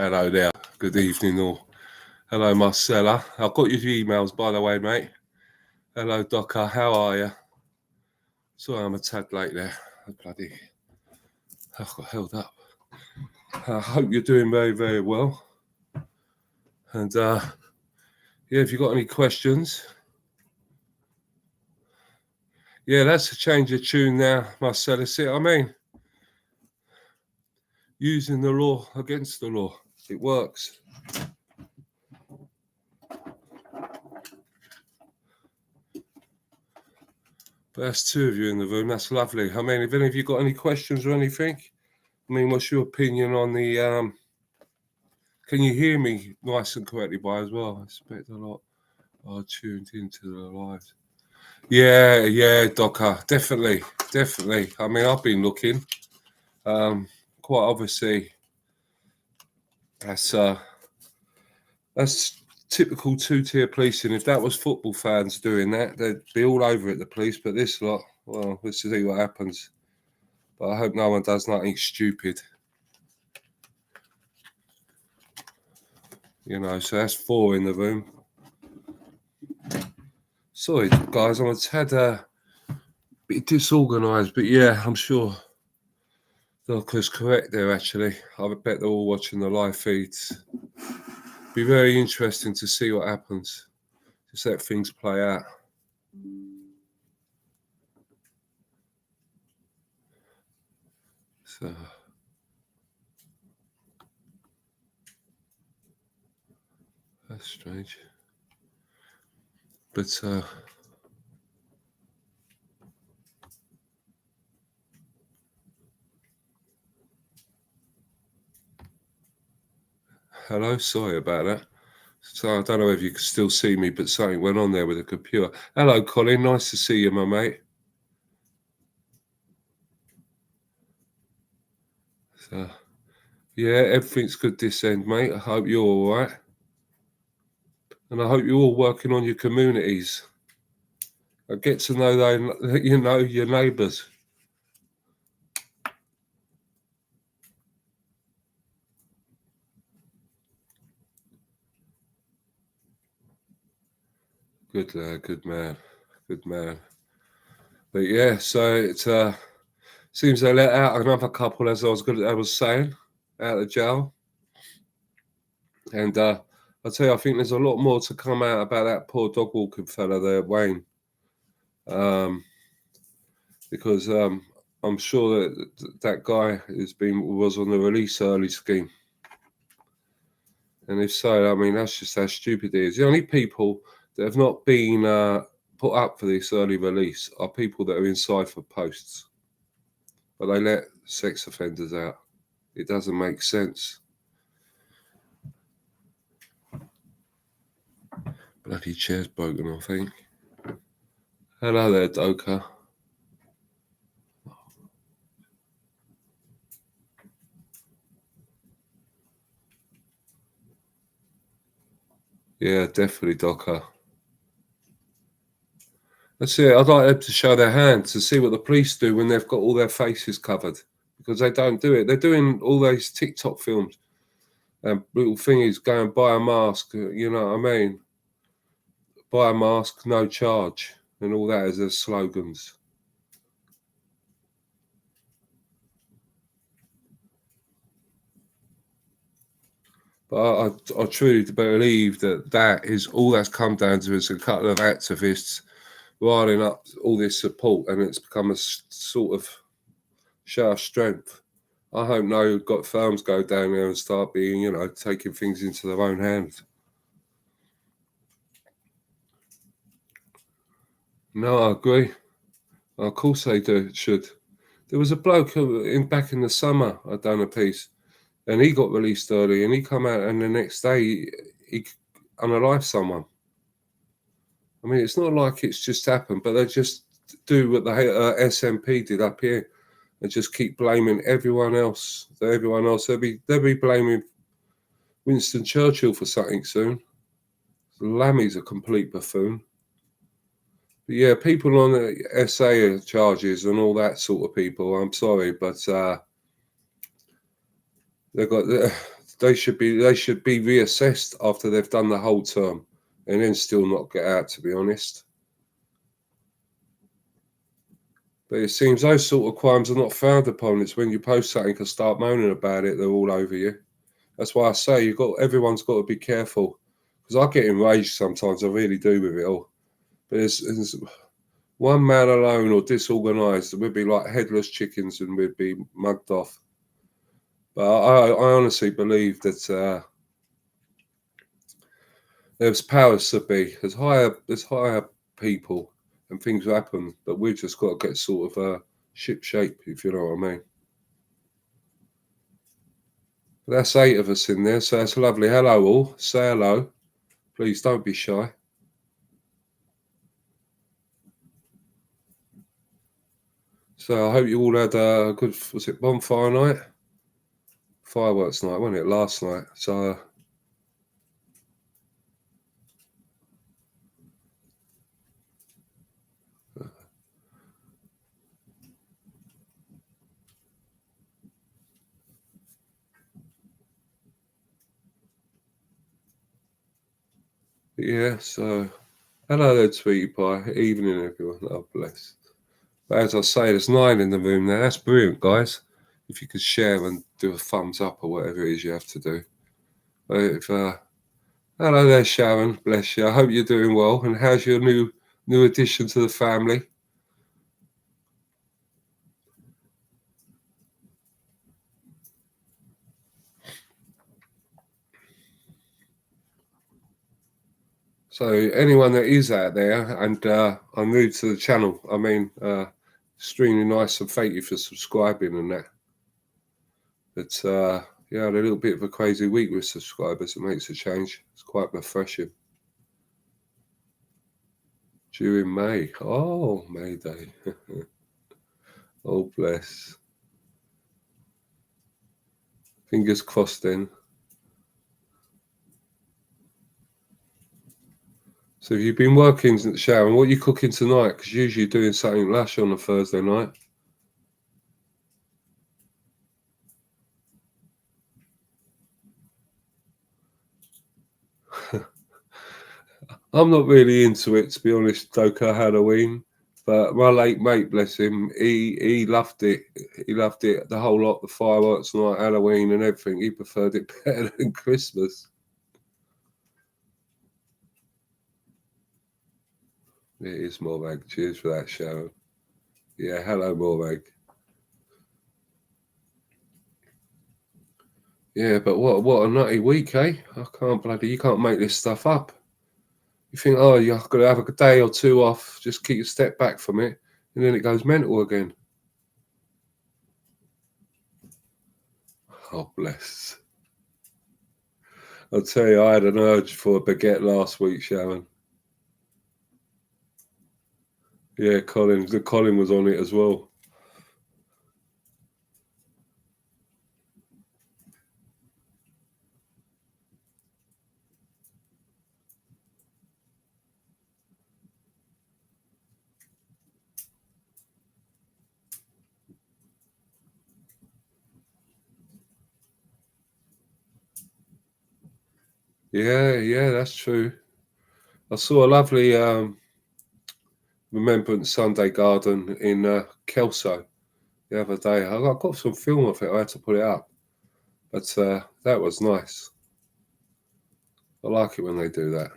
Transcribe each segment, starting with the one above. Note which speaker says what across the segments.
Speaker 1: Hello there. Good evening, all. Hello, Marcella. I've got your emails, by the way, mate. Hello, Docker. How are you? Sorry, I'm a tad late there. I got held up. I hope you're doing very, very well. And yeah, if you've got any questions, yeah, that's a change of tune now, Marcella. See what I mean? Using the law against the law. It works. But that's two of you in the room. That's lovely. I mean, if any of you got any questions or anything, I mean, what's your opinion on the can you hear me nice and correctly as well? I expect a lot are tuned into the live. Yeah, Docker, definitely. I mean, I've been looking. Quite obviously, that's typical two-tier policing. If that was football fans doing that, they'd be all over it, the police. But this lot, well, let's see what happens. But I hope no one does nothing stupid. You know, so that's 4 in the room. Sorry, guys, I'm a tad bit disorganised, but yeah, I'm sure Docker's correct there, actually. I bet they're all watching the live feeds. Be very interesting to see what happens. Just let things play out. So that's strange. But hello, sorry about that. So I don't know if you can still see me, but something went on there with the computer. Hello, Colin. Nice to see you, my mate. So yeah, everything's good this end, mate. I hope you're all right. And I hope you're all working on your communities. I get to know your neighbours. Good lad, good man. But yeah, so it seems they let out another couple, as I was saying, out of jail. And I'll tell you, I think there's a lot more to come out about that poor dog walking fella there, Wayne. Because I'm sure that guy was on the release early scheme. And if so, I mean, that's just how stupid it is. The only people that have not been put up for this early release are people that are inside for posts. But they let sex offenders out. It doesn't make sense. Bloody chair's broken, I think. Hello there, Doka. Yeah, definitely, Doka. That's it. I'd like them to show their hands to see what the police do when they've got all their faces covered, because they don't do it. They're doing all those TikTok films and little thingies, go and buy a mask. You know what I mean? Buy a mask, no charge, and all that as their slogans. But I truly believe that is all that's come down to is a couple of activists riling up all this support, and it's become a sort of show of strength. I hope no firms go down there and start being, taking things into their own hands. No, I agree. Of course they should. There was a bloke back in the summer, I'd done a piece, and he got released early, and he come out, and the next day he unalived someone. I mean, it's not like it's just happened, but they just do what the SNP did up here, and just keep blaming everyone else. They'll be blaming Winston Churchill for something soon. Lammy's a complete buffoon. But yeah, people on the SA charges and all that sort of people, I'm sorry, but they've got they should be reassessed after they've done the whole term, and then still not get out. To be honest, but it seems those sort of crimes are not frowned upon. It's when you post something and start moaning about it, they're all over you. That's why I say everyone's got to be careful, because I get enraged sometimes. I really do with it all. But there's one man alone or disorganised, we'd be like headless chickens and we'd be mugged off. But I honestly believe that there's powers to be, there's higher people, and things happen. But we've just got to get sort of ship shape, if you know what I mean. But that's 8 of us in there, so that's lovely. Hello all, say hello. Please don't be shy. So I hope you all had a good, was it bonfire night? Fireworks night, wasn't it, last night? So yeah, so hello there, sweetie pie. Evening, everyone. Oh, bless. But as I say, there's 9 in the room now. That's brilliant, guys. If you could share and do a thumbs up or whatever it is you have to do. Hello there, Sharon. Bless you. I hope you're doing well. And how's your new addition to the family? So anyone that is out there and are new to the channel, I mean, extremely nice, and thank you for subscribing and that. But yeah, I had a little bit of a crazy week with subscribers. It makes a change. It's quite refreshing. During May. Oh, May Day. Oh, bless. Fingers crossed then. So have you been working, Sharon? What are you cooking tonight? Because usually you're doing something lush on a Thursday night. I'm not really into it, to be honest, Doka Halloween. But my late mate, bless him, he loved it. He loved it, the whole lot, the fireworks night, Halloween and everything. He preferred it better than Christmas. It is Morag. Cheers for that, Sharon. Yeah, hello, Morag. Yeah, but what a nutty week, eh? You can't make this stuff up. You think, oh, you're going to have a day or two off, just keep a step back from it, and then it goes mental again. Oh, bless. I'll tell you, I had an urge for a baguette last week, Sharon. Yeah, Colin was on it as well. Yeah, that's true. I saw a lovely Remembrance Sunday garden in Kelso the other day. I got some film of it. I had to put it up, but that was nice. I like it when they do that,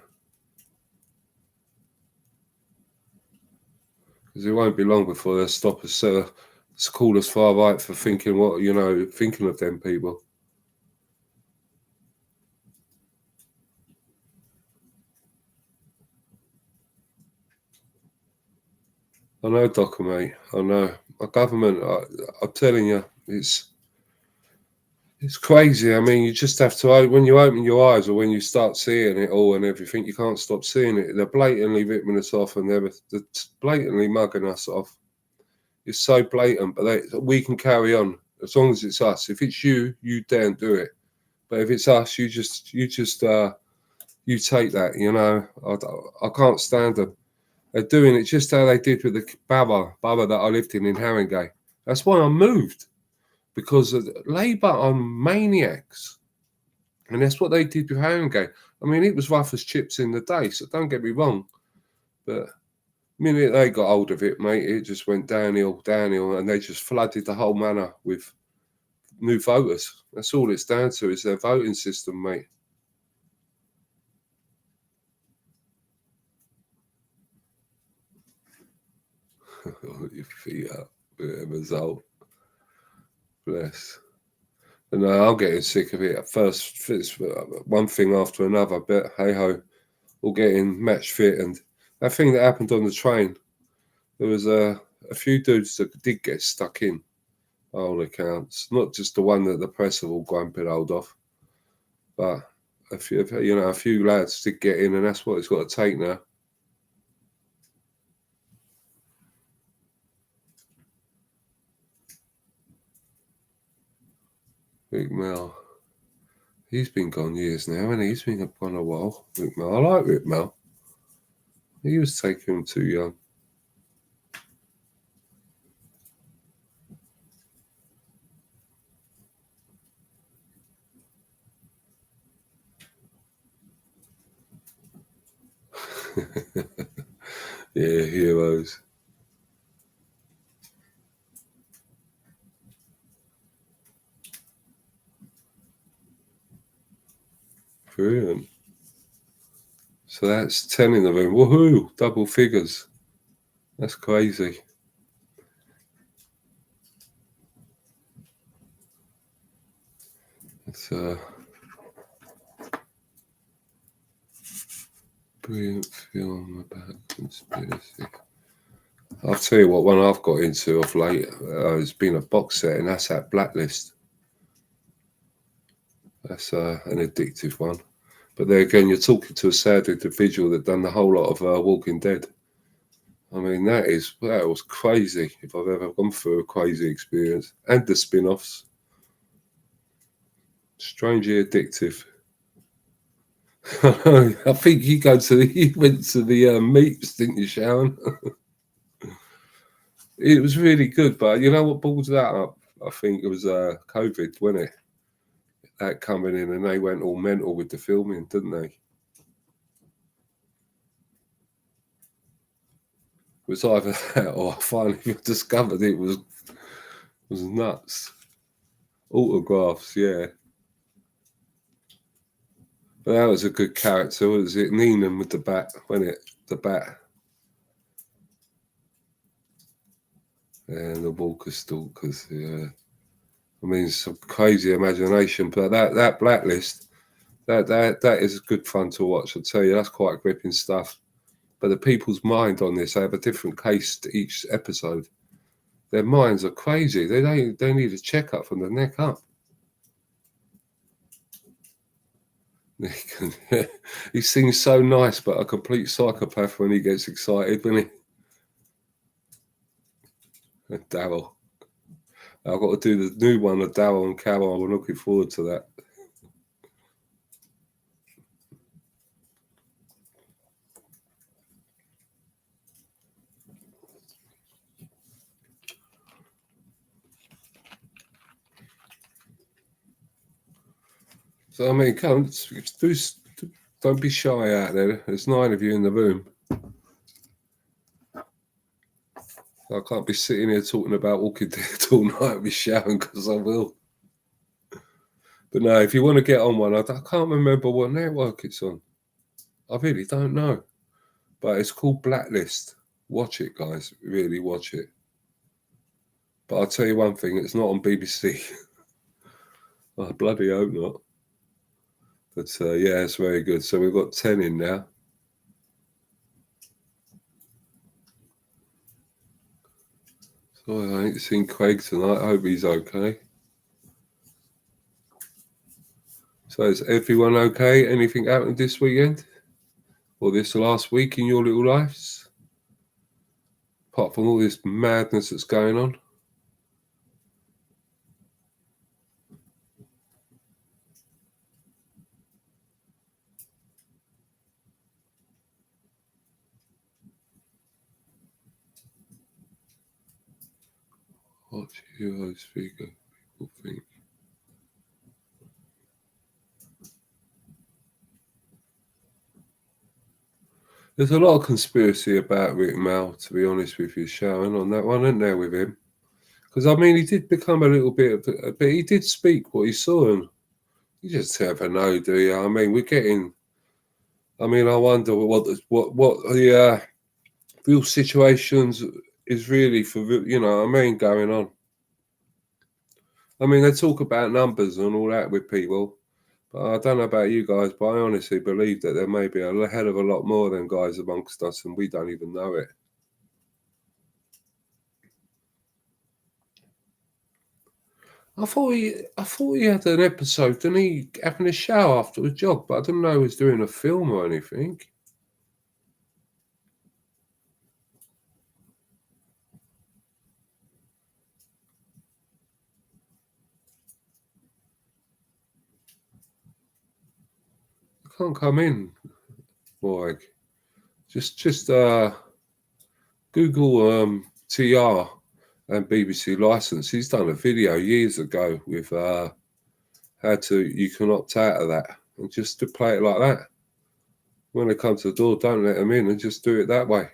Speaker 1: because it won't be long before they'll stop us. Call us far right for thinking thinking of them people. I know, Docker, mate. I know. Our government, I'm telling you, it's crazy. I mean, you just have to, when you open your eyes or when you start seeing it all and everything, you can't stop seeing it. They're blatantly ripping us off, and they're blatantly mugging us off. It's so blatant, but we can carry on as long as it's us. If it's you, you daren't do it. But if it's us, you take that. I can't stand them. They're doing it just how they did with the borough that I lived in Haringey. That's why I moved, because Labour are maniacs. And that's what they did with Harringay. I mean, it was rough as chips in the day, so don't get me wrong. But the minute they got hold of it, mate, it just went downhill, and they just flooded the whole manor with new voters. That's all it's down to, is their voting system, mate. Your feet up, result. Bless. And I'm getting sick of it. At first, it's one thing after another, but hey ho, all getting match fit. And that thing that happened on the train, there was a few dudes that did get stuck in, by all accounts. Not just the one that the press have all grumped hold of, but a few lads did get in, and that's what it's got to take now. Rick Mel. He's been gone years now, and he's been gone a while. Rick Mel. I like Rick Mel. He was taken too young. Yeah, heroes. Brilliant. So that's 10 in the room. Woohoo! Double figures. That's crazy. It's a brilliant film about conspiracy. I'll tell you what one I've got into of late has been a box set, and that's that Blacklist. That's an addictive one. But there again, you're talking to a sad individual that done the whole lot of Walking Dead. I mean, that was crazy. If I've ever gone through a crazy experience, and the spin-offs, strangely addictive. I think you went to the meets, didn't you, Sharon? It was really good, but you know what balled that up? I think it was COVID, wasn't it? That coming in, and they went all mental with the filming, didn't they? It was either that, or I finally discovered it was nuts. Autographs, yeah. But that was a good character, was it? Neenan with the bat, wasn't it? The bat. And the Walker Stalkers, yeah. I mean, some crazy imagination, but that Blacklist, that is good fun to watch. I tell you, that's quite gripping stuff. But the people's mind on this, they have a different case to each episode. Their minds are crazy. They need a checkup from the neck up. He seems so nice, but a complete psychopath when he gets excited, doesn't he? Daryl. I've got to do the new one of Daryl and Carol. I'm looking forward to that. So I mean, come, don't be shy out there. There's 9 of you in the room. I can't be sitting here talking about Walking Dead all night with Sharon, because I will. But no, if you want to get on one, I can't remember what network it's on. I really don't know. But it's called Blacklist. Watch it, guys. Really watch it. But I'll tell you one thing, it's not on BBC. I bloody hope not. But yeah, it's very good. So we've got 10 in now. So I ain't seen Craig tonight. I hope he's okay. So is everyone okay? Anything happened this weekend? Or this last week in your little lives? Apart from all this madness that's going on? What heroes figure people think? There's a lot of conspiracy about Rick Mal, to be honest with you, Sharon, on that one, isn't there, with him? Because I mean, he did become a little bit, but he did speak what he saw, and you just never know, do you? I mean, we're getting. I mean, I wonder what the real situations is really for what I mean going on. I mean, they talk about numbers and all that with people, but I don't know about you guys, but I honestly believe that there may be a hell of a lot more than guys amongst us, and we don't even know it. I thought he had an episode, didn't he, having a shower after a jog, but I didn't know he was doing a film or anything. I can't come in, like just Google TR and BBC license. He's done a video years ago with how you can opt out of that, and just to play it like that. When they come to the door, don't let them in, and just do it that way.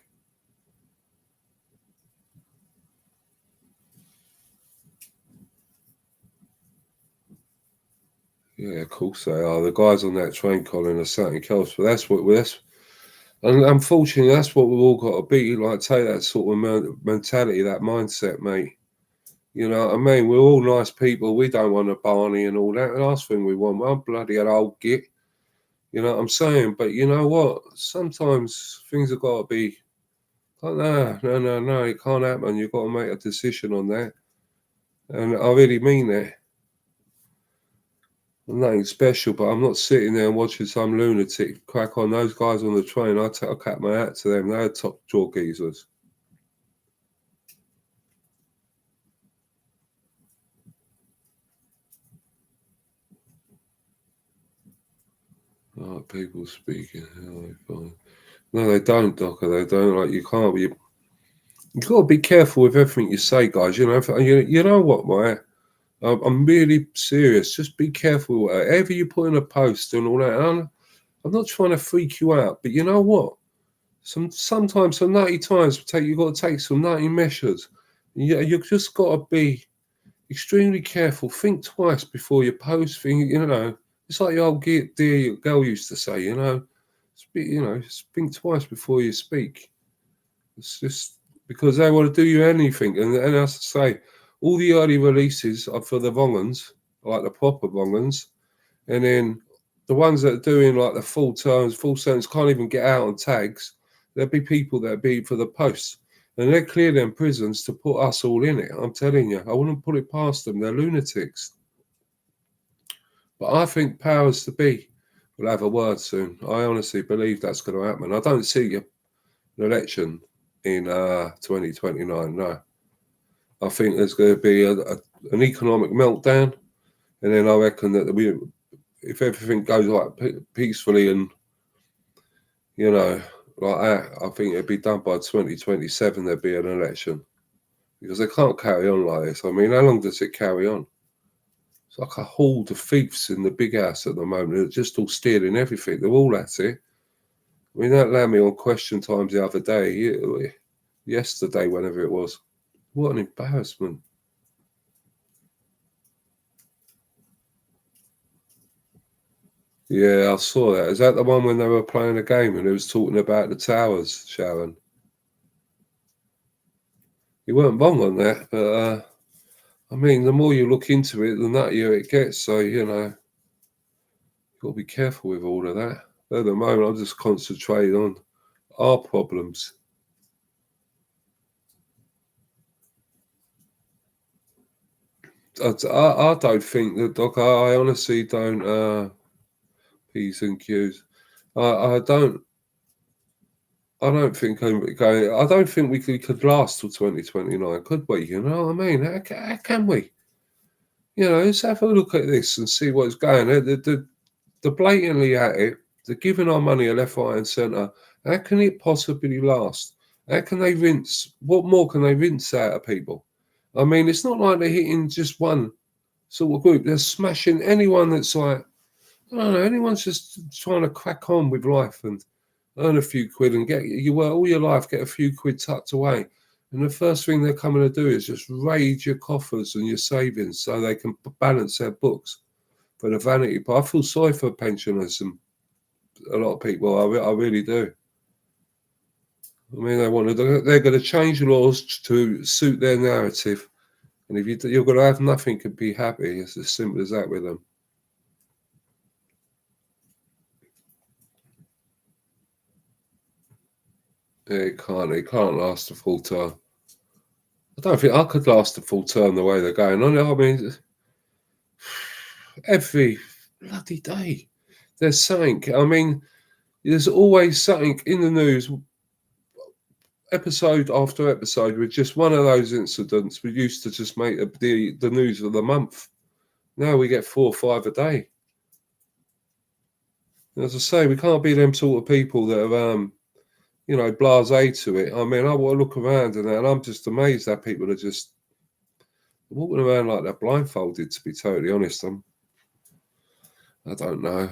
Speaker 1: Yeah, of course they are. The guys on that train, Colin, are something else. But and unfortunately, that's what we've all got to be. Like, take that sort of mentality, that mindset, mate. You know what I mean? We're all nice people. We don't want a Barney and all that. The last thing we want, well, bloody hell, old git. You know what I'm saying? But you know what? Sometimes things have got to be like, no, it can't happen. You've got to make a decision on that. And I really mean that. Nothing special, but I'm not sitting there and watching some lunatic crack on. Those guys on the train, I cut my hat to them. They're top jaw geezers. Oh, people speaking. No, they don't, Docker. They don't. Like, you can't. You've got to be careful with everything you say, guys. You know, you know what, mate? I'm really serious. Just be careful. Whatever you put in a post and all that. I'm not trying to freak you out, but you know what? Sometimes, some nutty times, you've got to take some nutty measures. You've just got to be extremely careful. Think twice before you post. It's like the old dear girl used to say. Just think twice before you speak. It's just because they want to do you anything, and as I say, all the early releases are for the wrong ones, like the proper wrong ones, and then the ones that are doing like the full terms, full sentence, can't even get out on tags. There'll be people that be for the posts, and they're clearly in prisons to put us all in it. I'm telling you, I wouldn't put it past them. They're lunatics. But I think powers to be will have a word soon. I honestly believe that's going to happen. I don't see an election in 2029. No, I think there's going to be an economic meltdown, and then I reckon that if everything goes like peacefully and like that, I think it'd be done by 2027. There'd be an election because they can't carry on like this. I mean, how long does it carry on? It's like a horde of thieves in the big house at the moment. They're just all stealing everything. They're all at it. I mean, that landed me on Question Times the other day, yesterday, whenever it was. What an embarrassment. Yeah, I saw that. Is that the one when they were playing a game and it was talking about the towers, Sharon? You weren't wrong on that, but I mean, the more you look into it, the nuttier it gets. So, you've got to be careful with all of that. At the moment, I'm just concentrating on our problems. I don't think that, Doc. I honestly don't. P's and Q's. I don't. I don't think I'm going. I don't think we could last till 2029, could we? You know what I mean? How can we? Let's have a look at this and see what's going. They're blatantly at it. They're giving our money a left, right, and centre. How can it possibly last? How can they rinse? What more can they rinse out of people? I mean, it's not like they're hitting just one sort of group. They're smashing anyone that's like, I don't know, anyone's just trying to crack on with life and earn a few quid and you work all your life, get a few quid tucked away. And the first thing they're coming to do is just raid your coffers and your savings so they can balance their books for the vanity. But I feel sorry for pensioners and a lot of people. I really do. I mean, they're going to change laws to suit their narrative. And if you're going to have nothing and be happy, it's as simple as that with them. Yeah, it can't last a full term. I don't think I could last a full term the way they're going on. I mean, every bloody day there's something. I mean, there's always something in the news, episode after episode, with just one of those incidents. We used to just make the news of the month. Now we get 4 or 5 a day. As I say, we can't be them sort of people that are, blasé to it. I mean, I want to look around and I'm just amazed that people are just walking around like they're blindfolded, to be totally honest. I don't know.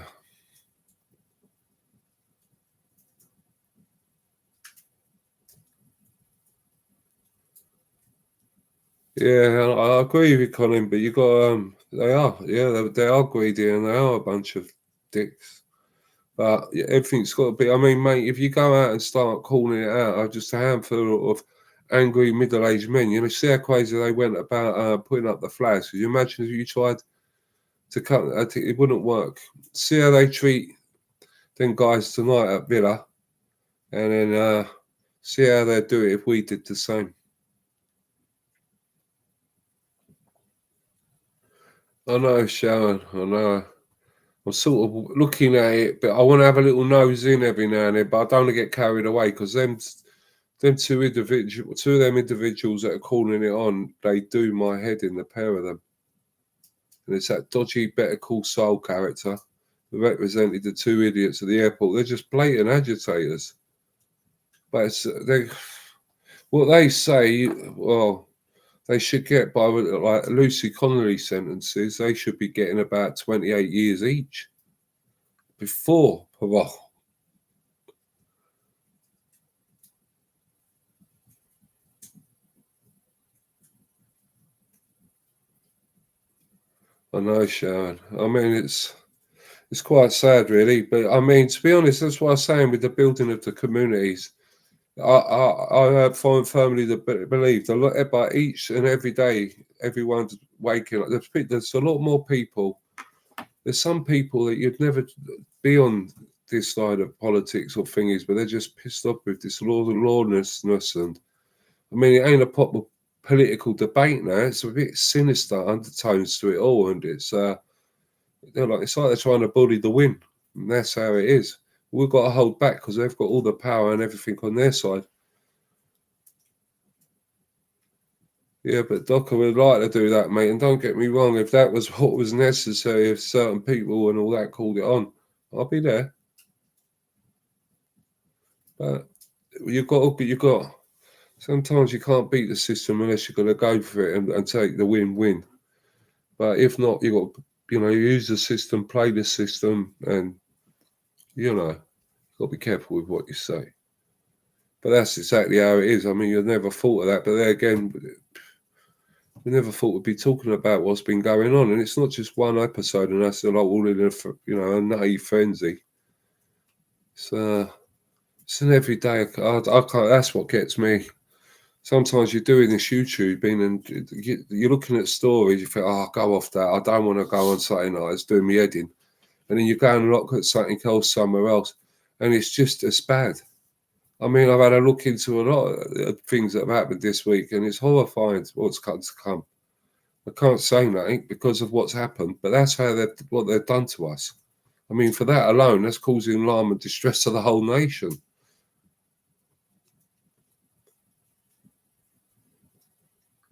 Speaker 1: Yeah, I agree with Colin, but you got they are greedy and they are a bunch of dicks. But everything's got to be. I mean, mate, if you go out and start calling it out, just a handful of angry middle-aged men. You know, see how crazy they went about putting up the flags. Could you imagine if you tried to cut? I think it wouldn't work. See how they treat them guys tonight at Villa, and then see how they'd do it if we did the same. I know, Sharon. I know. I'm sort of looking at it, but I want to have a little nose in every now and then. But I don't want to get carried away because them two of them individuals that are calling it on, they do my head in, the pair of them. And it's that dodgy Better Call Saul character who represented the two idiots at the airport. They're just blatant agitators. But what they say, well, they should get, by like Lucy Connolly sentences, they should be getting about 28 years each before parole. I know, Sharon. I mean, it's quite sad, really. But I mean, to be honest, that's what I'm saying with the building of the communities. I firmly believe that by each and every day, everyone's waking up. There's a lot more people. There's some people that you'd never be on this side of politics or thingies, but they're just pissed off with this lawlessness. And I mean, it ain't a proper political debate now. It's a bit sinister undertones to it all, and it's like they're trying to bully the win. And that's how it is. We've got to hold back because they've got all the power and everything on their side. Yeah, but Docker would like to do that, mate. And don't get me wrong, if that was what was necessary, if certain people and all that called it on, I'll be there. But you've got. Sometimes you can't beat the system unless you're going to go for it and take the win-win. But if not, you got use the system, play the system, and you've got to be careful with what you say. But that's exactly how it is. I mean, you've never thought of that. But there again, we never thought we'd be talking about what's been going on. And it's not just one episode, and that's all in a nutty frenzy. It's an everyday. I can't. That's what gets me. Sometimes you're doing this YouTubing and you're looking at stories. You think, "Oh, I'll go off that. I don't want to go on Saturday night. It's doing me head in." And then you go and look at something else somewhere else, and it's just as bad. I mean, I've had a look into a lot of things that have happened this week, and it's horrifying what's got to come. I can't say nothing because of what's happened, but that's what they've done to us. I mean, for that alone, that's causing alarm and distress to the whole nation.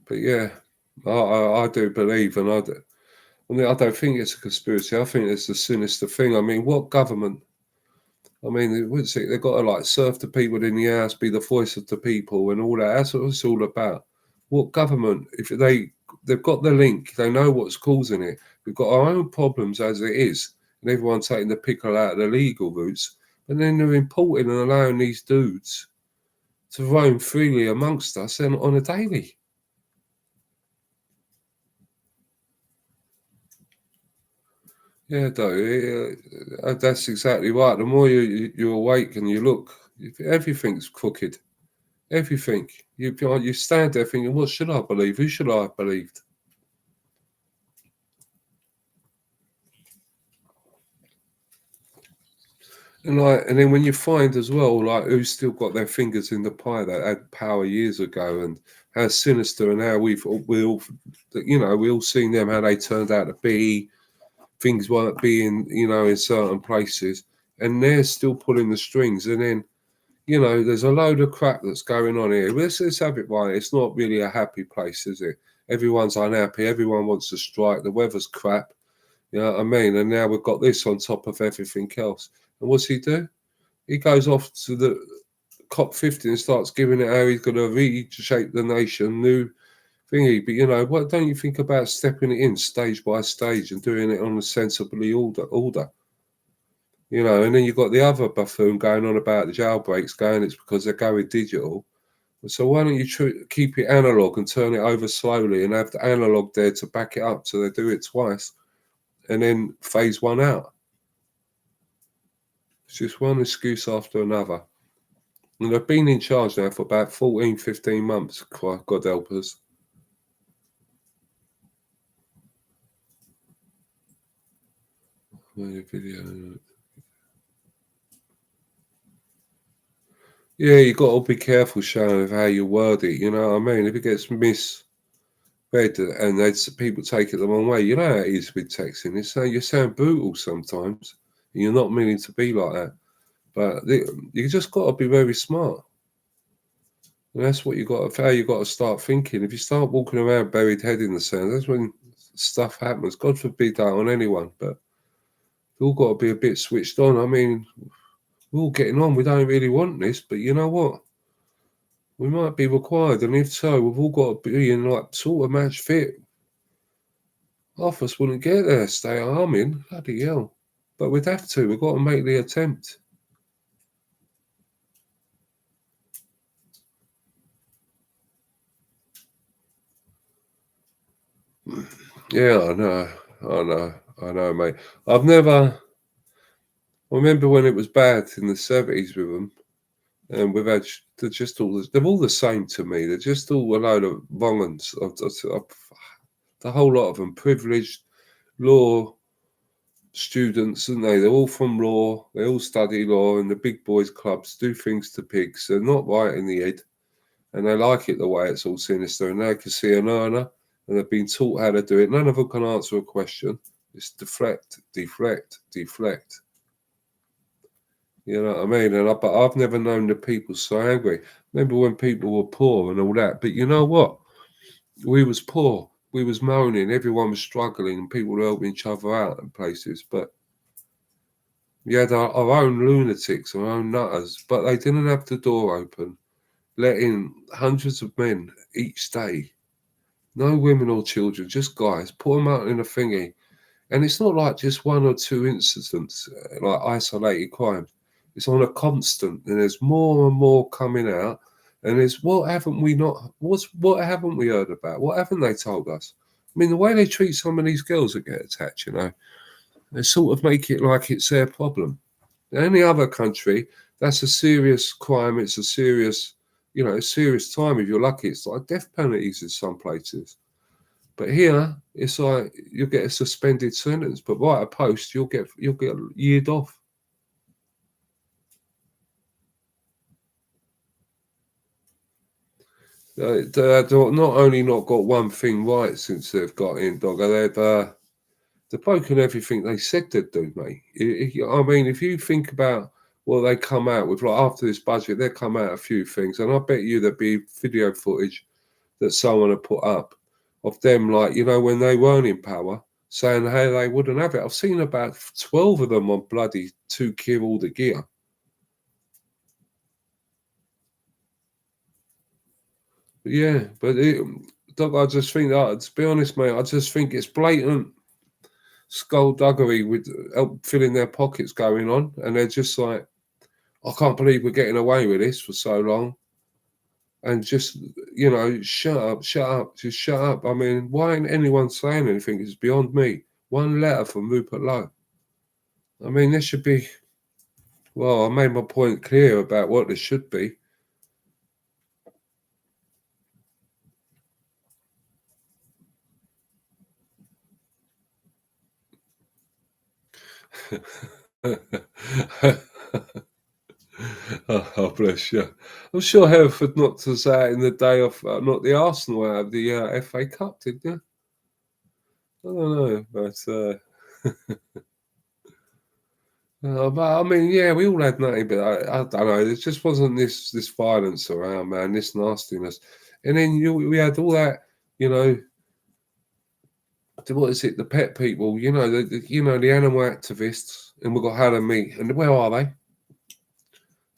Speaker 1: But yeah, I do believe, and I don't think it's a conspiracy. I think it's a sinister thing. I mean, what government? I mean, they've got to serve the people in the house, be the voice of the people, and all that. That's what it's all about. What government? If they've got the link, they know what's causing it. We've got our own problems as it is, and everyone's taking the pickle out of the legal routes. But then they're importing and allowing these dudes to roam freely amongst us and on a daily. Yeah, that's exactly right. The more you awake and you look, everything's crooked. Everything. You stand there thinking, what should I believe? Who should I have believed? And then when you find as well, like who's still got their fingers in the pie that had power years ago, and how sinister, and how we all seen them, how they turned out to be. Things weren't being, in certain places, and they're still pulling the strings. And then, there's a load of crap that's going on here. Let's have it right. It's not really a happy place, is it? Everyone's unhappy. Everyone wants to strike. The weather's crap. You know what I mean? And now we've got this on top of everything else. And what's he do? He goes off to the COP50 and starts giving it how he's going to reshape the nation, new thingy. But what don't you think about stepping it in stage by stage and doing it on a sensibly order? And then you've got the other buffoon going on about the jailbreaks, going it's because they're going digital. So why don't you keep it analog and turn it over slowly and have the analog there to back it up so they do it twice and then phase one out? It's just one excuse after another. And they've been in charge now for about 14, 15 months, God help us. Video. Yeah, you got to be careful, Sharon, of how you word it. You know what I mean? If it gets misread and people take it the wrong way, you know how it is with texting. You sound brutal sometimes. And you're not meaning to be like that. But you just got to be very smart. And that's what how you got to start thinking. If you start walking around buried head in the sand, that's when stuff happens. God forbid that on anyone, but we've all got to be a bit switched on. I mean, we're all getting on. We don't really want this, but you know what? We might be required, and if so, we've all got to be in sort of match fit. Half us wouldn't get there, stay arming, bloody hell. But we'd have to. We've got to make the attempt. Yeah, I know, mate. I remember when it was bad in the 70s with them, and they're all the same to me. They're just all a load of wrong uns. The whole lot of them, privileged law students, aren't they? They're all from law. They all study law, and the big boys clubs do things to pigs. They're not right in the head, and they like it the way it's all sinister. And they can see an earner, and they've been taught how to do it. None of them can answer a question. It's deflect, deflect, deflect. You know what I mean? But I've never known the people so angry. Remember when people were poor and all that? But you know what? We was poor. We was moaning. Everyone was struggling, and people were helping each other out in places. But we had our own lunatics, our own nutters. But they didn't have the door open, letting hundreds of men each day. No women or children, just guys. Put them out in a thingy. And it's not like just one or two incidents, like isolated crimes. It's on a constant, and there's more and more coming out. And it's what haven't we heard about? What haven't they told us? I mean, the way they treat some of these girls that get attacked, they sort of make it like it's their problem. In any other country, that's a serious crime. It's a serious time. If you're lucky, it's like death penalties in some places. But here, it's like you'll get a suspended sentence, but write a post, you'll get yeared off. They've not only not got one thing right since they've got in, they've broken everything they said they'd do, mate. I mean, if you think about what they come out with, like after this budget, they'll come out a few things, and I bet you there'll be video footage that someone had put up of them, like, when they weren't in power, saying how they wouldn't have it. I've seen about 12 of them on bloody 2Q all the gear. Yeah, but Doc, I just think that, to be honest, mate, I just think it's blatant skullduggery with filling their pockets going on, and they're just like, I can't believe we're getting away with this for so long. And just, shut up, just shut up. I mean, why ain't anyone saying anything? It's beyond me. One letter from Rupert Lowe. I mean, there should be, well, I made my point clear about what there should be. Oh, bless you. I'm sure Hereford knocked us out in the day of, not the Arsenal out of the FA Cup, didn't you? I don't know, but I mean, yeah, we all had nothing, but I don't know. There just wasn't this violence around, man, this nastiness, and then we had all that, you know, what is it? The pet people, the animal activists, and we got Helen Meat, and where are they?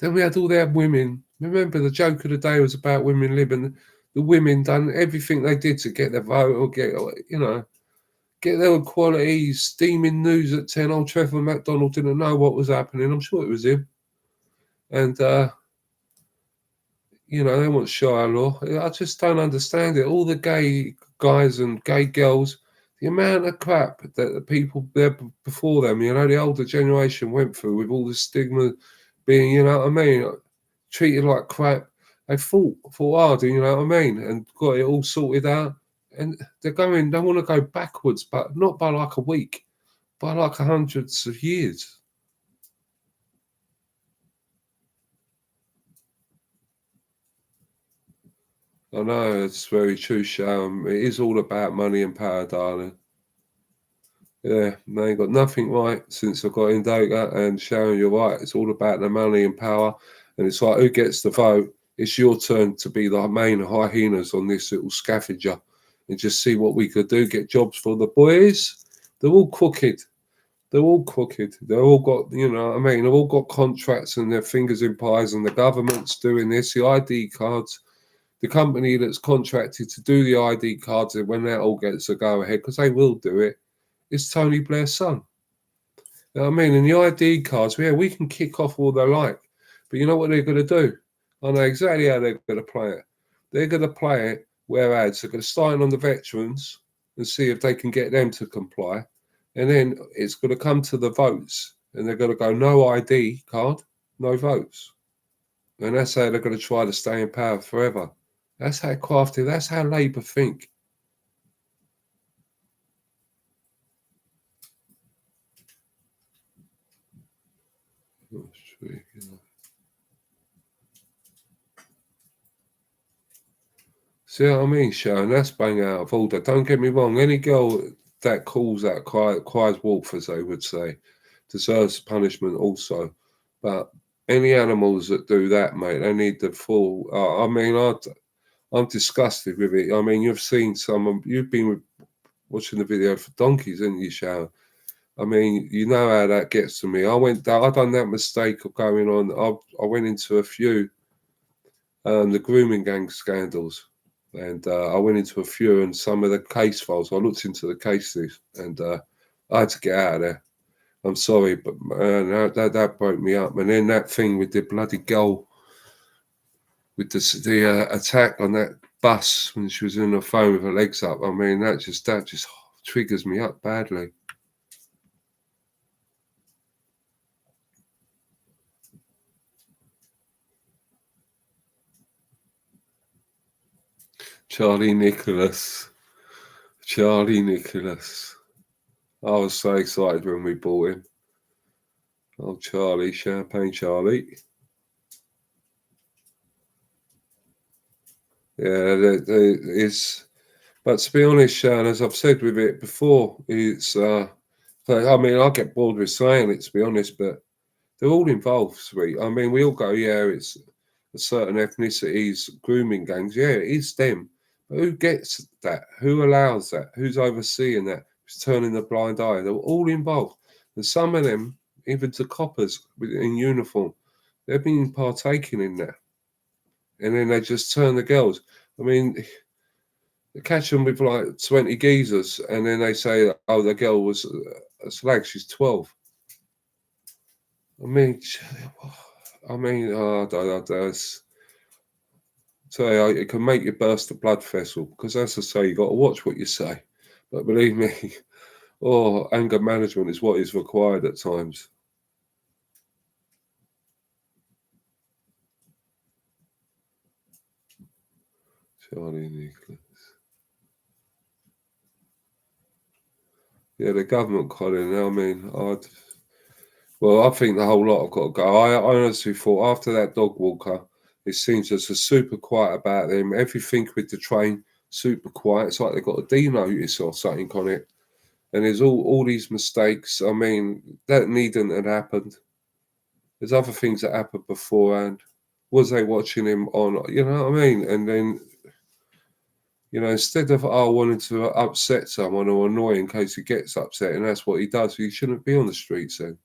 Speaker 1: Then we had all their women. Remember, the joke of the day was about women living. The women done everything they did to get their vote or get their equality. Steaming news at 10. Old Trevor McDonald didn't know what was happening. I'm sure it was him. And, they want Shire law. I just don't understand it. All the gay guys and gay girls, the amount of crap that the people there before them, the older generation went through with all the stigma being, treated like crap. They fought hard, you know what I mean, and got it all sorted out. And they want to go backwards, but not by like a week, by like hundreds of years. I know, it's very true, Sharon. It is all about money and power, darling. Yeah, they ain't got nothing right since I got in data. And Sharon, you're right. It's all about the money and power. And it's like, who gets the vote? It's your turn to be the main hyenas on this little scavenger and just see what we could do. Get jobs for the boys. They're all crooked. They're all crooked. They've all got, they've all got contracts and their fingers in pies, and the government's doing this. The ID cards, the company that's contracted to do the ID cards, and when that all gets a go ahead, because they will do it, it's Tony Blair's son. You know what I mean? And the ID cards, yeah, we can kick off all they like, but you know what they're going to do? I know exactly how they're going to play it. They're going to play it whereas they're going to start on the veterans and see if they can get them to comply. And then it's going to come to the votes, and they're going to go, no ID card, no votes. And that's how they're going to try to stay in power forever. That's how crafty, that's how Labour think. See what I mean, Sharon? That's bang out of order. Don't get me wrong. Any girl that calls that cries wolf, as they would say, deserves punishment also. But any animals that do that, mate, they need the full. I'm disgusted with it. I mean, you've been watching the video for donkeys, haven't you, Sharon? I mean, you know how that gets to me. I done that mistake of going on. I went into a few the grooming gang scandals, and I went into a few and some of the case files. I looked into the cases, and I had to get out of there. I'm sorry, but that broke me up. And then that thing with the bloody girl, with the attack on that bus when she was in the phone with her legs up. I mean, that just triggers me up badly. Charlie Nicholas. Charlie Nicholas. I was so excited when we bought him. Oh, Charlie, Champagne Charlie. Yeah, it's. But to be honest, Sean, as I've said with it before, it's. I mean, I get bored with saying it, to be honest, but they're all involved, sweet. I mean, we all go, yeah, it's a certain ethnicities, grooming gangs. Yeah, it is them. But who gets that? Who allows that? Who's overseeing that? Who's turning the blind eye? They're all involved. And some of them, even to coppers in uniform, they've been partaking in that. And then they just turn the girls. I mean, they catch them with like 20 geezers, and then they say, oh, the girl was a slag, she's 12. I mean, I mean, I don't know. So it can make you burst a blood vessel because, as I say, you got to watch what you say. But believe me, anger management is what is required at times. Charlie Nicholas. Yeah, the government, Colin. I mean, I think the whole lot have got to go. I honestly thought after that dog walker, it seems there's a super quiet about them. Everything with the train, super quiet. It's like they've got a D notice or something on it. And there's all these mistakes. I mean, that needn't have happened. There's other things that happened beforehand. Was they watching him on? You know what I mean? And then, instead of wanting to upset someone or annoy in case he gets upset, and that's what he does, he shouldn't be on the streets then.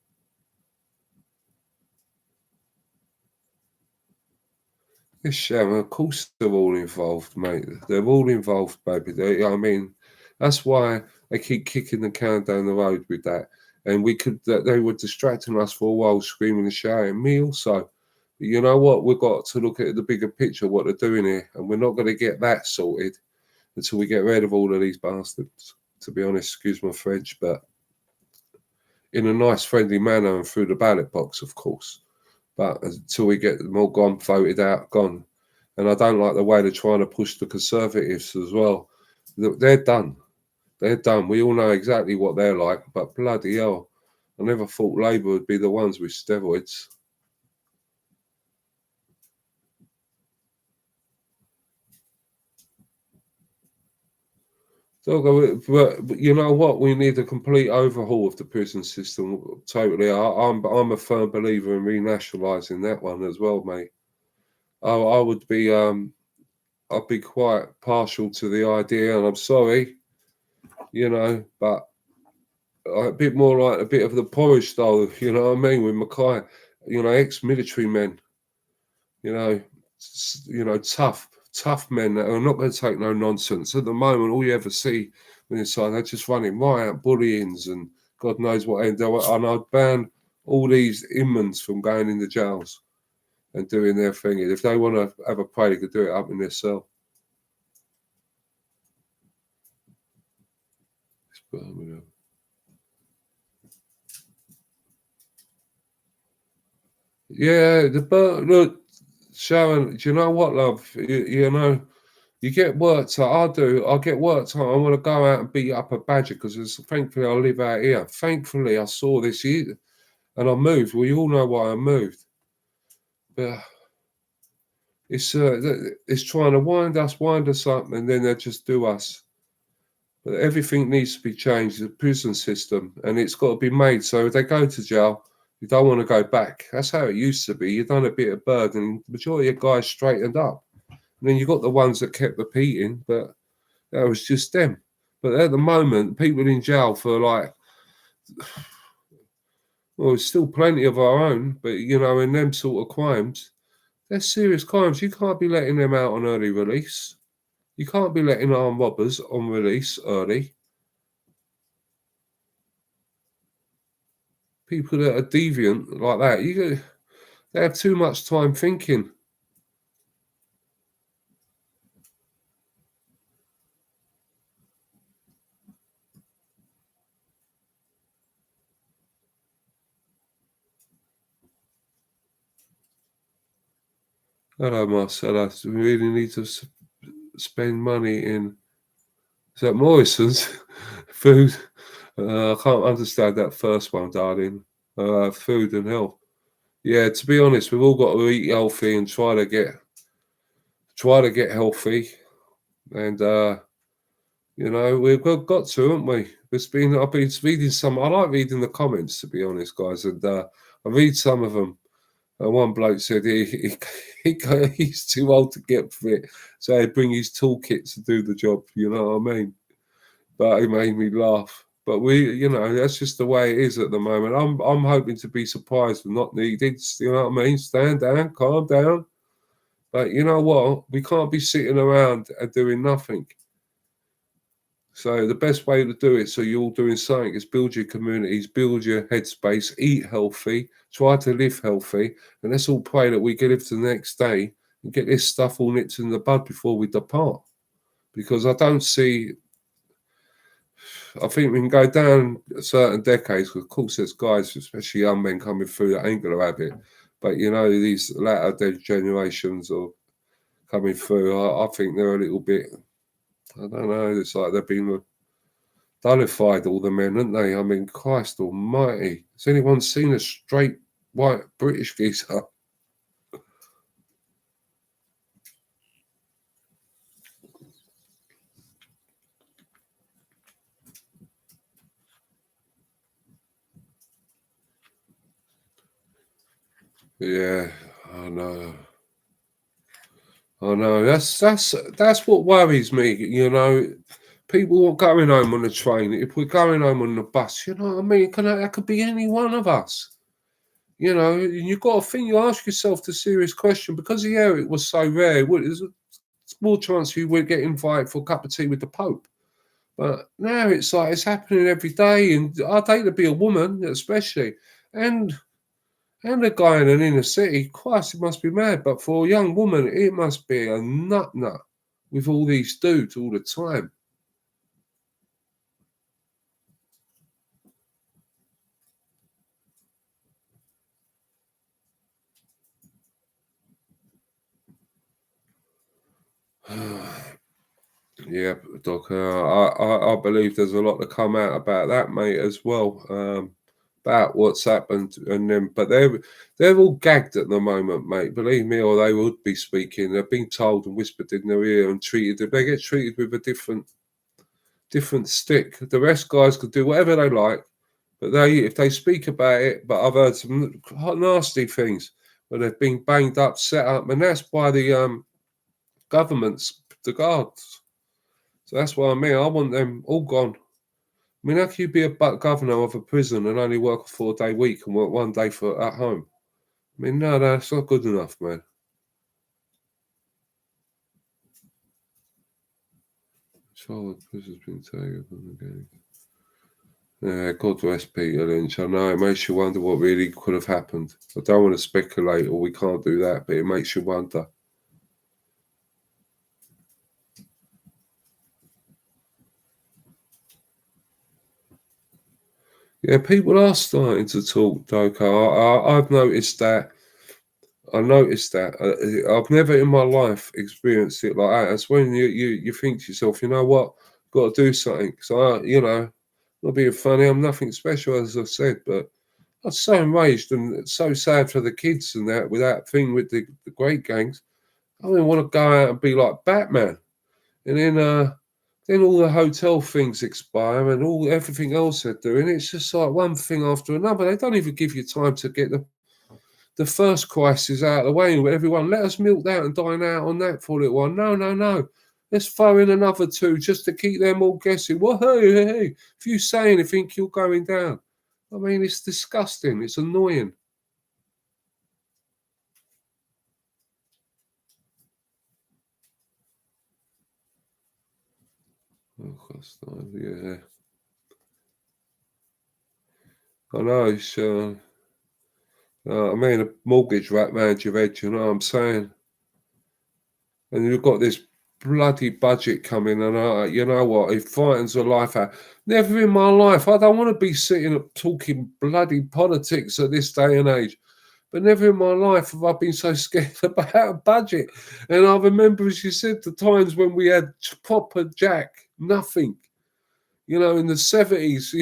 Speaker 1: Yes, Sharon, of course they're all involved, mate. They're all involved, baby. I mean, that's why they keep kicking the can down the road with that. And they were distracting us for a while, screaming and shouting. Me also. But you know what? We've got to look at the bigger picture, what they're doing here. And we're not going to get that sorted until we get rid of all of these bastards. To be honest, excuse my French, but in a nice, friendly manner and through the ballot box, of course. But until we get them all gone, voted out, gone. And I don't like the way they're trying to push the Conservatives as well. They're done. They're done. We all know exactly what they're like, but bloody hell, I never thought Labour would be the ones with steroids. But you know what? We need a complete overhaul of the prison system. Totally. I'm a firm believer in renationalising that one as well, mate. I would be I'd be quite partial to the idea, and I'm sorry, but a bit more like a bit of the Porridge style, you know what I mean, with Mackay, ex-military men, you know, tough men that are not going to take no nonsense. At the moment, all you ever see when inside, they're just running riot, bullyings, and God knows what. And I'd ban all these inmates from going in the jails and doing their thing. If they want to have a pray, they could do it up in their cell. Yeah, look, Sharon, do you know what, love? You get worked out. I do. I get worked out. I want to go out and beat up a badger because thankfully I live out here. Thankfully, I saw this year and I moved. Well, you all know why I moved. But it's trying to wind us up, and then they just do us. But everything needs to be changed. The prison system, and it's got to be made so if they go to jail, you don't want to go back. That's how it used to be. You done a bit of bird, and the majority of guys straightened up. And then you got the ones that kept repeating, but that was just them. But at the moment, people in jail for there's still plenty of our own, but in them sort of crimes, they're serious crimes. You can't be letting them out on early release. You can't be letting armed robbers on release early. People that are deviant like that, they have too much time thinking. Hello, Marcella. We really need to spend money in. Is that Morrison's food? I can't understand that first one, darling. Food and health. Yeah, to be honest, we've all got to eat healthy and try to get healthy, and we've got to, haven't we? I've been reading some. I like reading the comments, to be honest, guys, and I read some of them. And one bloke said he's too old to get fit, so he'd bring his toolkit to do the job. You know what I mean? But it made me laugh. But that's just the way it is at the moment. I'm hoping to be surprised and not needed. You know what I mean? Stand down, calm down. But you know what? We can't be sitting around and doing nothing. So the best way to do it, so you're all doing something, is build your communities, build your headspace, eat healthy, try to live healthy, and let's all pray that we can live to the next day and get this stuff all nipped in the bud before we depart. Because I don't see, I think we can go down certain decades, because of course there's guys, especially young men coming through that ain't going to have it. But you know, these latter generations are coming through, I think they're a little bit, I don't know, it's like they've been nullified, all the men, haven't they? I mean, Christ almighty. Has anyone seen a straight white British geezer? Yeah, I know. I know. That's what worries me. You know, people are going home on the train. If we're going home on the bus, you know what I mean? That could be any one of us. You know, and you've got to think. You ask yourself the serious question, because yeah, it was so rare. There's a small chance you would get invited for a cup of tea with the Pope. But now it's like it's happening every day, and I'd hate to be a woman, especially, and a guy in an inner city. Christ, it must be mad. But for a young woman, it must be a nut with all these dudes all the time. Yeah, Doc. I believe there's a lot to come out about that, mate, as well. About what's happened, and then, but they're all gagged at the moment, mate. Believe me, or they would be speaking. They're being told and whispered in their ear and treated. They get treated with a different stick. The rest guys could do whatever they like, but if they speak about it. But I've heard some nasty things where they've been banged up, set up, and that's by the governments, the guards. So that's what I mean. I want them all gone. I mean, how can you be a governor of a prison and only work a 4-day week and work 1 day for at home? I mean, no, that's not good enough, man. Child prison's been taken from the game. Yeah, God rest Peter Lynch. I know it makes you wonder what really could have happened. I don't want to speculate, or we can't do that, but it makes you wonder. Yeah, people are starting to talk, Doko. I've noticed that. I noticed that. I've never in my life experienced it like that. That's when you think to yourself, you know what, got to do something. So not being funny, I'm nothing special, as I said, but I'm so enraged and so sad for the kids and that with that thing with the great gangs. I don't want to go out and be like Batman, and then all the hotel things expire and all everything else they're doing. It's just like one thing after another. They don't even give you time to get the first crisis out of the way. Everyone, let us milk that and dine out on that for a little while. No, no, no. Let's throw in another two just to keep them all guessing. Well, hey. If you say anything, you're going down. I mean, it's disgusting. It's annoying. Oh, yeah. I know. I mean, a mortgage wrapped round your head, you know what I'm saying? And you've got this bloody budget coming, and you know what? It frightens the life out. Never in my life. I don't want to be sitting up talking bloody politics at this day and age. But never in my life have I been so scared about a budget. And I remember, as you said, the times when we had proper jack, nothing. You know, in the 70s,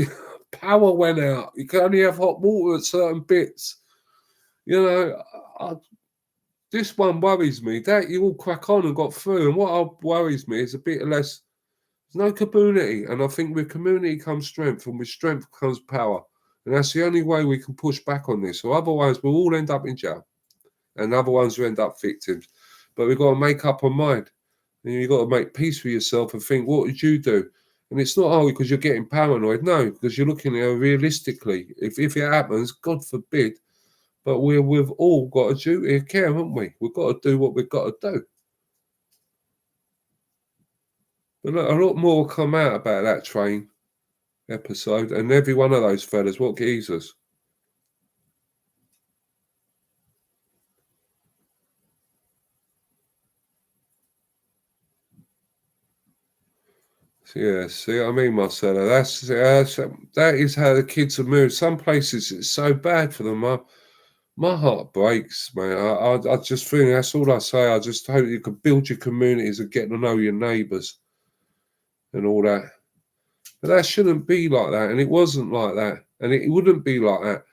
Speaker 1: power went out. You could only have hot water at certain bits. You know, this one worries me. That you all crack on and got through. And what worries me is a bit less. There's no community, and I think with community comes strength, and with strength comes power, and that's the only way we can push back on this. So otherwise, we'll all end up in jail, and other ones will end up victims. But we've got to make up our mind, and you've got to make peace with yourself and think, what would you do? And it's not only because you're getting paranoid, no, because you're looking at it realistically. If it happens, God forbid, but we've all got a duty of care, haven't we? We've got to do what we've got to do. But look, a lot more will come out about that train episode, and every one of those fellas, what geezers. Yeah, see what I mean, Marcella? That is how the kids are moved. Some places it's so bad for them. My heart breaks, man. I just think that's all I say. I just hope you can build your communities and get to know your neighbours and all that. But that shouldn't be like that, and it wasn't like that, and it wouldn't be like that.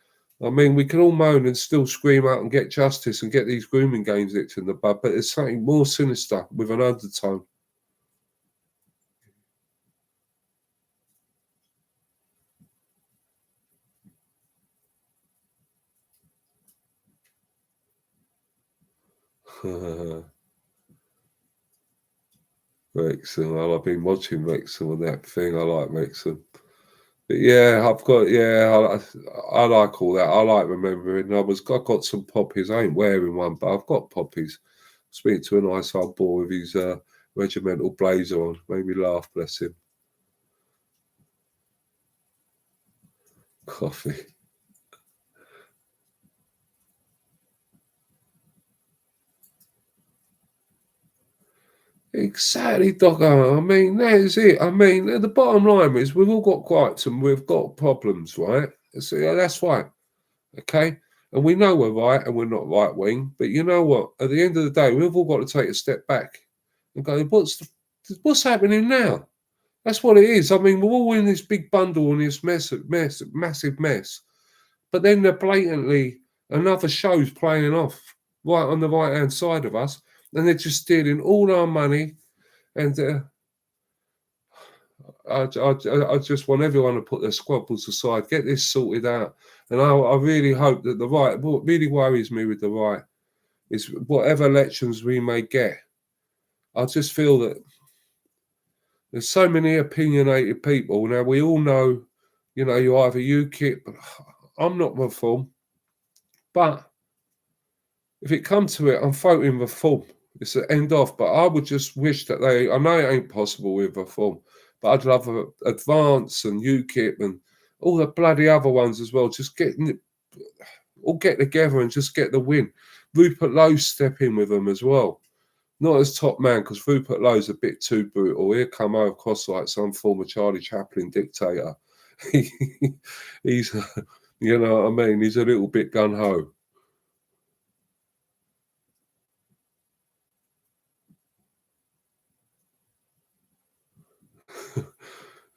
Speaker 1: I mean, we can all moan and still scream out and get justice and get these grooming games nipped in the bud, but there's something more sinister with an undertone. Wrexham. I've been watching Wrexham on that thing. I like Wrexham. But yeah, I like all that. I like remembering. I got some poppies. I ain't wearing one, but I've got poppies. Speaking to a nice old boy with his regimental blazer on. Made me laugh, bless him. Coffee. Exactly, Doggo. I mean, that is it. I mean, the bottom line is we've all got gripes and we've got problems, right? So yeah, that's fine. Okay. And we know we're right and we're not right wing. But you know what? At the end of the day, we've all got to take a step back and go, what's happening now? That's what it is. I mean, we're all in this big bundle and this massive mess. But then they're blatantly another show's playing off right on the right hand side of us, and they're just stealing all our money. And I just want everyone to put their squabbles aside, get this sorted out. And I really hope that the right, what really worries me with the right is whatever elections we may get. I just feel that there's so many opinionated people. Now, we all know, you either UKIP, I'm not reform, but if it comes to it, I'm voting reform. It's the end off. But I would just wish that I know it ain't possible with reform, but I'd love Advance and UKIP and all the bloody other ones as well. Just all get together and just get the win. Rupert Lowe step in with them as well. Not as top man, because Rupert Lowe's a bit too brutal. He'll come across like some form of Charlie Chaplin dictator. He's, you know what I mean? He's a little bit gun ho.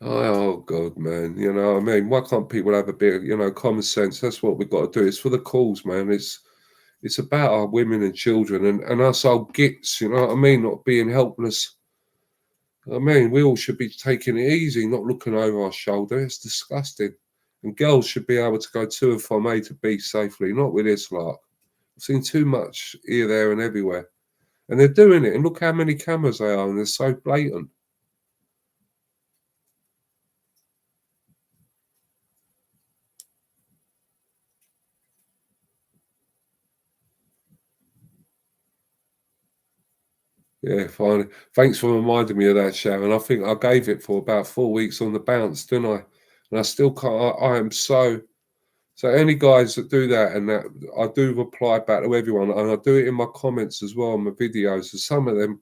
Speaker 1: Oh God, man! You know what I mean? Why can't people have a bit of, common sense? That's what we've got to do. It's for the cause, man. It's about our women and children and us old gits. You know what I mean? Not being helpless. I mean, we all should be taking it easy, not looking over our shoulder. It's disgusting. And girls should be able to go to and from A to B safely, not with this lot. I've seen too much here, there, and everywhere. And they're doing it. And look how many cameras they are, and they're so blatant. Yeah, fine. Thanks for reminding me of that, Sharon. I think I gave it for about 4 weeks on the bounce, didn't I? And I still can't. I am so. Any guys that do that and that, I do reply back to everyone, and I do it in my comments as well on my videos. And some of them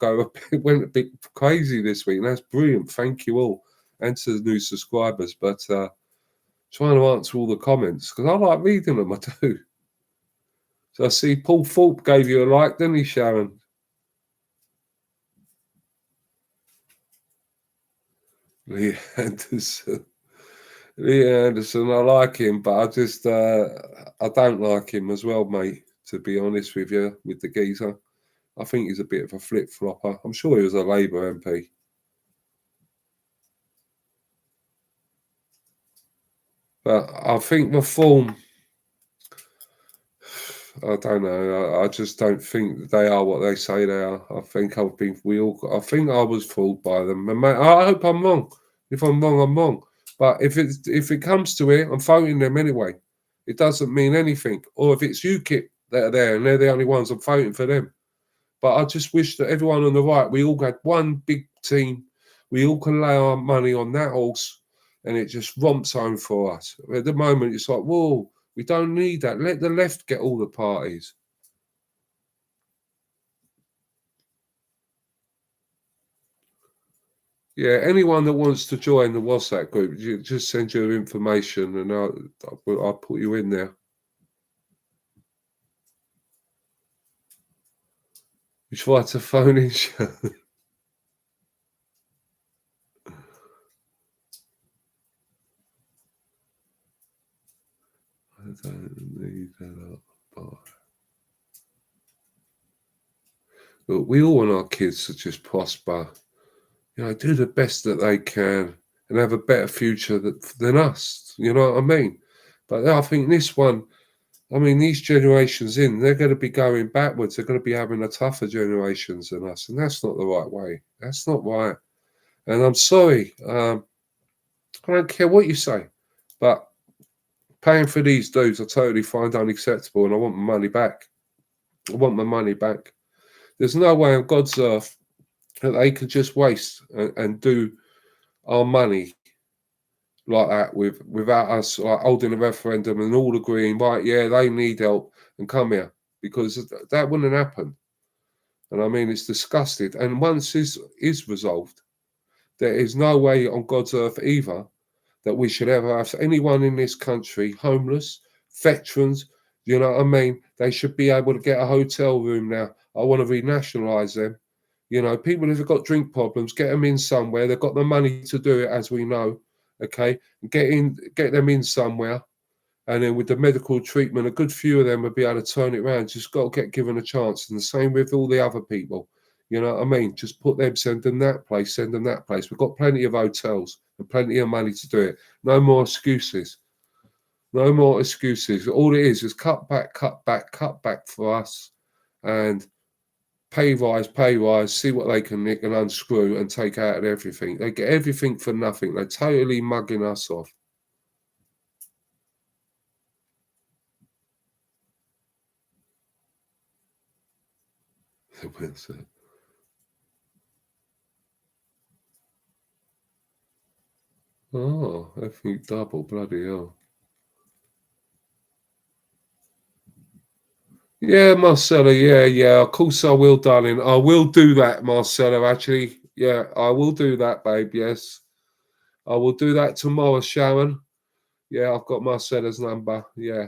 Speaker 1: went a bit crazy this week, and that's brilliant. Thank you all, and to the new subscribers. But trying to answer all the comments because I like reading them. I do. So I see Paul Thorpe gave you a like, didn't he, Sharon? Lee Anderson. Lee Anderson, I like him, but I don't like him as well, mate. To be honest with you, with the geezer, I think he's a bit of a flip flopper. I'm sure he was a Labour MP, but I think reform. I don't know. I just don't think they are what they say they are. I think I've been. I think I was fooled by them. And mate, I hope I'm wrong. If I'm wrong, I'm wrong. But if it comes to it, I'm voting them anyway. It doesn't mean anything. Or if it's UKIP that are there and they're the only ones, I'm voting for them. But I just wish that everyone on the right, we all had one big team, We all can lay our money on that horse and it just romps home for us. At the moment, it's like, whoa, we don't need that. Let the left get all the parties. Yeah, anyone that wants to join the WhatsApp group, just send your information and I'll put you in there. You try to phone in. I don't need that. Look, we all want our kids to just prosper, do the best that they can and have a better future than us. You know what I mean? But I think this one, these generations they're going to be going backwards. They're going to be having a tougher generations than us, and that's not the right way. That's not right. And I'm sorry. I don't care what you say, but paying for these dudes I totally find unacceptable, and I want my money back. I want my money back. There's no way on God's earth that they could just waste and do our money like that without us like holding a referendum and all agreeing, right, yeah, they need help and come here, because that wouldn't happen. And it's disgusting. And once this is resolved, there is no way on God's earth either that we should ever have anyone in this country homeless, veterans. You know what I mean? They should be able to get a hotel room now. I want to renationalise them. People who've got drink problems, get them in somewhere. They've got the money to do it, as we know. Okay, get them in somewhere, and then with the medical treatment, a good few of them will be able to turn it around. Just got to get given a chance, and the same with all the other people. You know what I mean? Just put them, send them that place, send them that place. We've got plenty of hotels and plenty of money to do it. No more excuses. No more excuses. All it is cut back, cut back, cut back for us, and pay rise, see what they can nick and unscrew and take out of everything. They get everything for nothing. They're totally mugging us off. Oh, everything double, bloody hell. Yeah, Marcella, yeah. Of course I will, darling. I will do that, Marcella, actually. Yeah, I will do that, babe, yes. I will do that tomorrow, Sharon. Yeah, I've got Marcella's number. Yeah.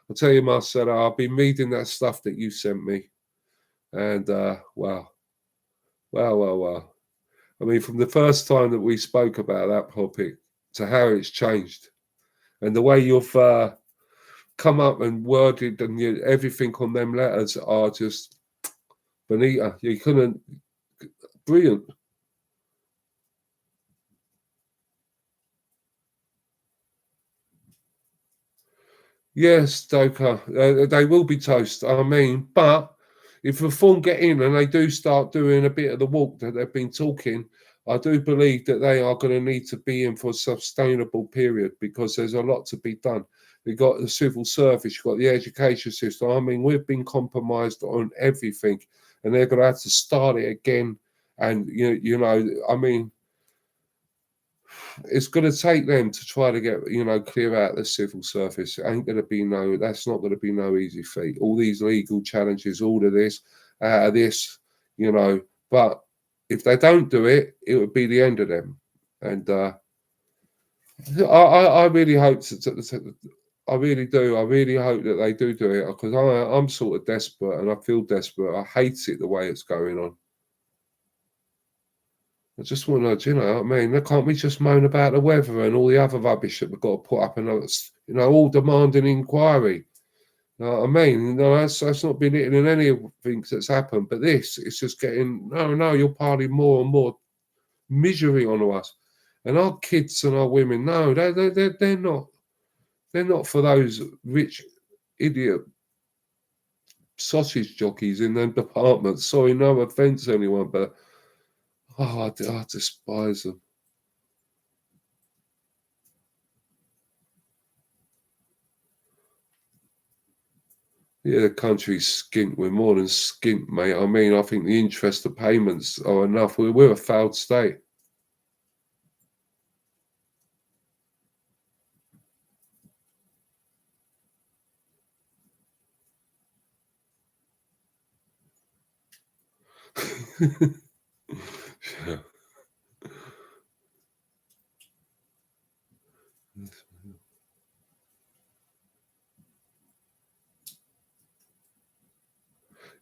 Speaker 1: I'll tell you, Marcella, I've been reading that stuff that you sent me. And wow. Wow. From the first time that we spoke about that topic to how it's changed, and the way you've come up and worded and everything on them letters are just Benita. You couldn't. Brilliant. Yes, Stoker, they will be toast. But if Reform get in and they do start doing a bit of the walk that they've been talking, I do believe that they are going to need to be in for a sustainable period, because there's a lot to be done. We've got the civil service, you've got the education system. We've been compromised on everything, and they're going to have to start it again. And it's going to take them to try to get clear out the civil service. It ain't going to be that's not going to be no easy feat. All these legal challenges, all of this, but if they don't do it, it would be the end of them. And I really hope I really do. I really hope that they do it, because I'm sort of desperate, and I feel desperate. I hate it the way it's going on. I just want to, can't we just moan about the weather and all the other rubbish that we've got to put up, and all demanding inquiry? You know what I mean? No, that's not been hitting in any of the things that's happened, but it's just getting, no, you're piling more and more misery onto us. And our kids and our women, no, they're not for those rich idiot sausage jockeys in them departments. Sorry, no offence to anyone, but I despise them. Yeah, the country's skint. We're more than skint, mate. I think the interest of payments are enough. We're a failed state. Yeah.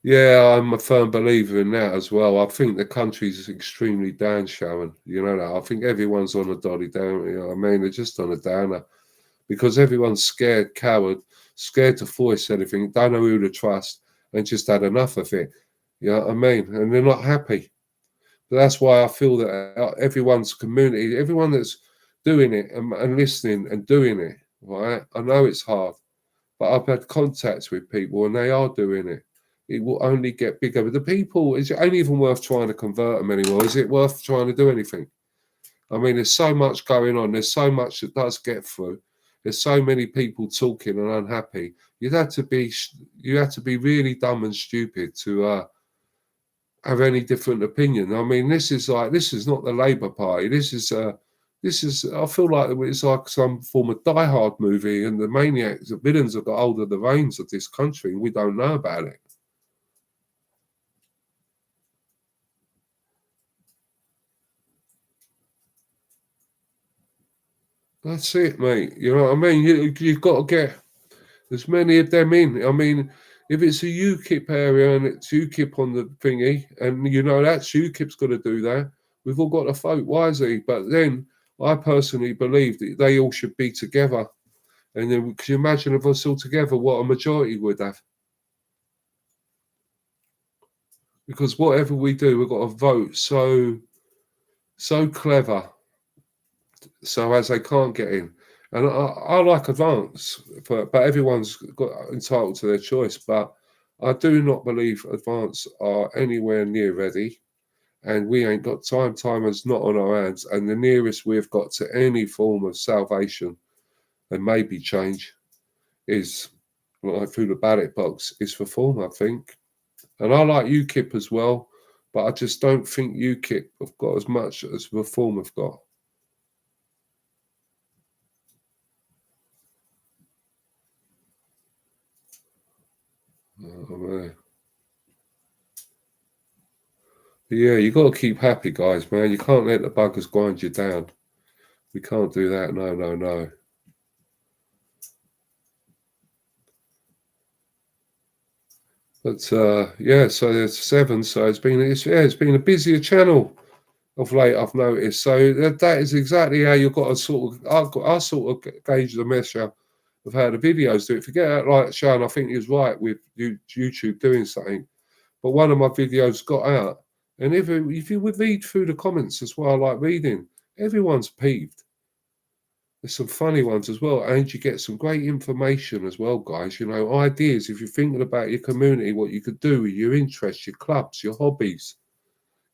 Speaker 1: Yeah, I'm a firm believer in that as well. I think the country's extremely down, Sharon. You know that. I think everyone's on a dolly down. You know what I mean? They're just on a downer because everyone's scared, coward, scared to voice anything, don't know who to trust, and just had enough of it. You know what I mean? And they're not happy. But that's why I feel that everyone's community, everyone that's doing it and listening and doing it, right? I know it's hard, but I've had contacts with people and they are doing it. It will only get bigger. But the people, is it only even worth trying to convert them anymore? Is it worth trying to do anything? I mean, there's so much going on. There's so much that does get through. There's so many people talking and unhappy. You had to be really dumb and stupid to have any different opinion. I mean, this is not the Labour Party. This is. I feel like it's like some form of Die Hard movie, and the maniacs, the villains, have got hold of the reins of this country, and we don't know about it. That's it, mate. You know what I mean? You've got to get as many of them in. I mean, if it's a UKIP area and it's UKIP on the thingy, and you know that's UKIP's got to do that, we've all got to vote wisely. But then I personally believe that they all should be together. And then could you imagine if us all together what a majority would have? Because whatever we do, we've got to vote so clever, so as they can't get in. And I like advance, but everyone's got entitled to their choice. But I do not believe advance are anywhere near ready, and we ain't got time. Time is not on our hands, and the nearest we've got to any form of salvation and maybe change is like through the ballot box is reform. I think. And I like UKIP as well, but I just don't think UKIP have got as much as Reform have got. I mean, yeah, you got to keep happy, guys, man. You can't let the buggers grind you down. We can't do that. No, no, no. But yeah, so there's seven. So it's been a busier channel of late. I've noticed. So that is exactly how you've got to I sort of gauge the measure of how the videos do it. Forget that, like Sean, I think he was right with YouTube doing something. But one of my videos got out, and if you would read through the comments as well, like reading, everyone's peeved. There's some funny ones as well, and you get some great information as well, guys. You know, ideas if you're thinking about your community, what you could do with your interests, your clubs, your hobbies.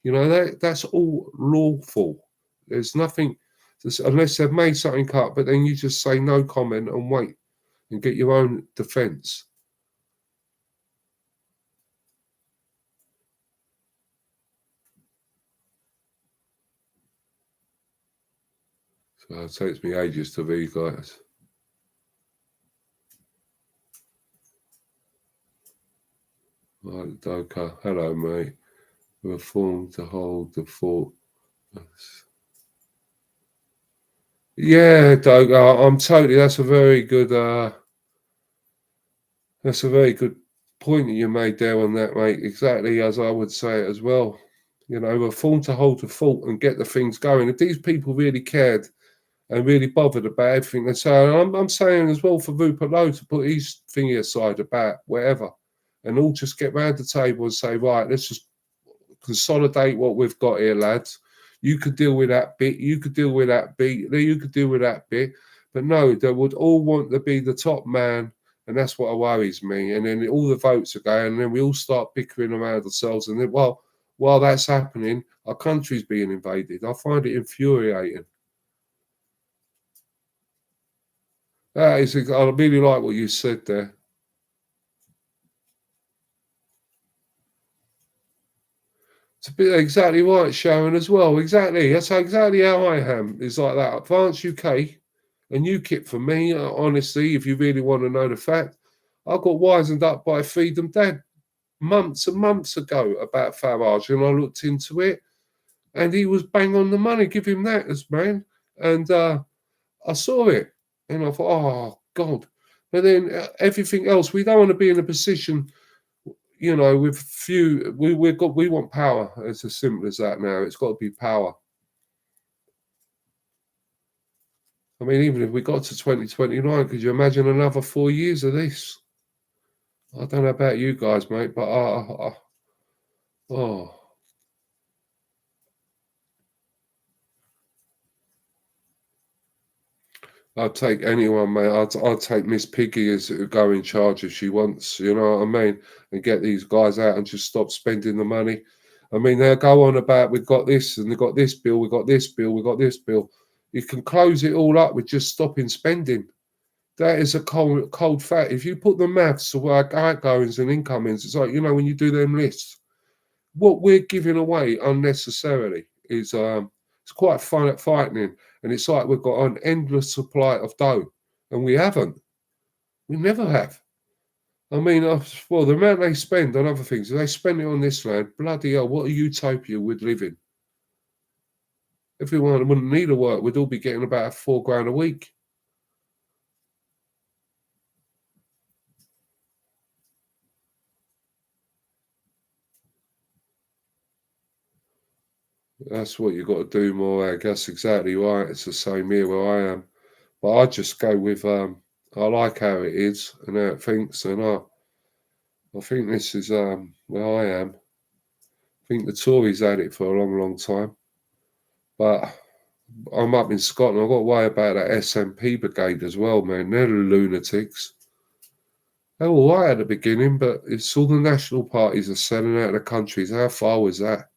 Speaker 1: You know, that's all lawful. There's nothing, unless they've made something up, but then you just say no comment and wait and get your own defence. So it takes me ages to read, guys. Right, Doka. Hello, mate. Reform to hold the fort. Yeah, Doga. I'm totally. That's a very good point that you made there on that, mate. Exactly as I would say it as well. You know, reform to hold the fort and get the things going. If these people really cared and really bothered about everything they're saying, I'm saying as well for Rupert Lowe to put his thingy aside about whatever and all just get round the table and say, right, let's just consolidate what we've got here, lads. You could deal with that bit. You could deal with that bit. You could deal with that bit. But no, they would all want to be the top man, and that's what worries me. And then all the votes are going, and then we all start bickering around ourselves. And then, well, while that's happening, our country's being invaded. I find it infuriating. That is, I really like what you said there. It's a bit exactly right, Sharon, as well. Exactly. That's exactly how I am. It's like that. Advance UK and UKIP for me, honestly, if you really want to know the fact, I got wisened up by Freedom Dad months and months ago about Farage, and I looked into it, and he was bang on the money. Give him that, as man. And I saw it, and I thought, oh God. But then everything else, we don't want to be in a position, with few. We want power. It's as simple as that. Now it's got to be power. I mean, even if we got to 2029, could you imagine another 4 years of this? I don't know about you guys, mate, but oh. I'd take anyone, mate. I'd take Miss Piggy as to go in charge if she wants, you know what I mean? And get these guys out and just stop spending the money. I mean, they'll go on about we've got this and they've got this bill, we've got this bill, we've got this bill. You can close it all up with just stopping spending. That is a cold fact. If you put the maths of our outgoings and incomings, it's like, when you do them lists, what we're giving away unnecessarily is it's quite frightening. And it's like we've got an endless supply of dough, and we haven't. We never have. I mean, well, the amount they spend on other things, if they spend it on this land, bloody hell, what a utopia we'd live in. Everyone wouldn't need to work. We'd all be getting about £4,000 a week. That's what you've got to do more. I guess exactly right. It's the same here where I am. But I just go with, I like how it is and how it thinks. And I think this is where I am. I think the Tories had it for a long, long time. But I'm up in Scotland. I've got to worry about that SNP brigade as well, man. They're lunatics. They were all right at the beginning, but it's all the national parties are selling out of the countries. How far was that?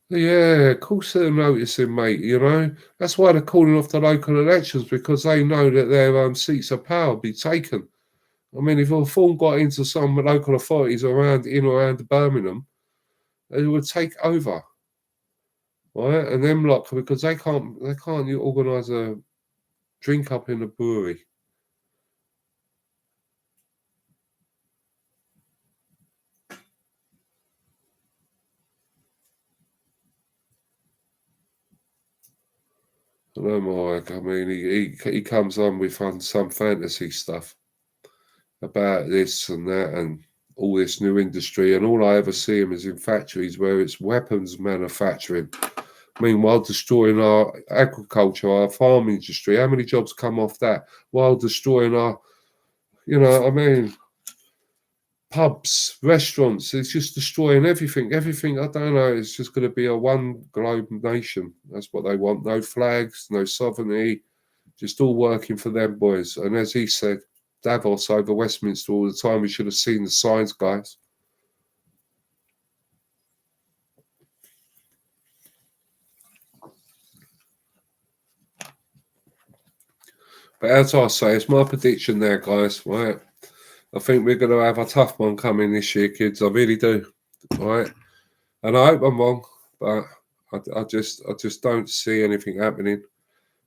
Speaker 1: Yeah, of course they're noticing, mate. That's why they're calling off the local elections, because they know that their seats of power will be taken. I mean, if a Reform got into some local authorities around Birmingham, they would take over, right? And them lot, because they can't organise a drink up in a brewery. No more. I mean, he comes on with some fantasy stuff about this and that and all this new industry, and all I ever see him is in factories where it's weapons manufacturing. Meanwhile, destroying our agriculture, our farm industry. How many jobs come off that? While destroying our, pubs, restaurants. It's just destroying everything. Everything, I don't know. It's just going to be a one globe nation. That's what they want. No flags, no sovereignty, just all working for them boys. And as he said, Davos over Westminster all the time. We should have seen the signs, guys. But as I say, it's my prediction there, guys. Right, I think we're going to have a tough one coming this year, kids. I really do. Right, and I hope I'm wrong, but I just don't see anything happening.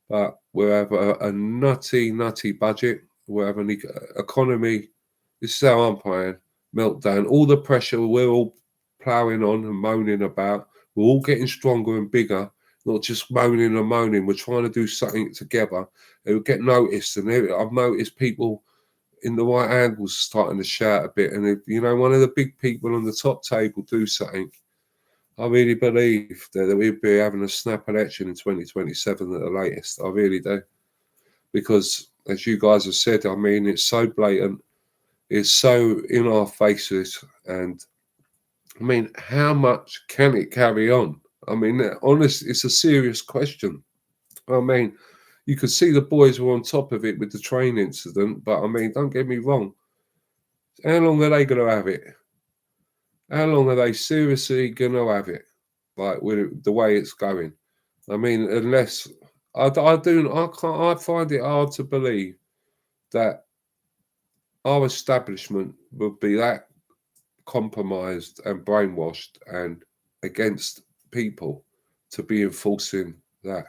Speaker 1: But we'll have a nutty budget. We'll have an economy. This is how I'm playing. Meltdown. All the pressure we're all ploughing on and moaning about. We're all getting stronger and bigger. Not just moaning and moaning. We're trying to do something together. It will get noticed. And I've noticed people in the right angles starting to shout a bit. And if, one of the big people on the top table do something, I really believe that we'll be having a snap election in 2027 at the latest. I really do. Because, as you guys have said, I mean, it's so blatant. It's so in our faces. And, I mean, how much can it carry on? I mean, honestly, it's a serious question. I mean, you could see the boys were on top of it with the train incident. But, I mean, don't get me wrong. How long are they going to have it? How long are they seriously going to have it? Like with the way it's going. I mean, unless I find it hard to believe that our establishment would be that compromised and brainwashed and against people to be enforcing that.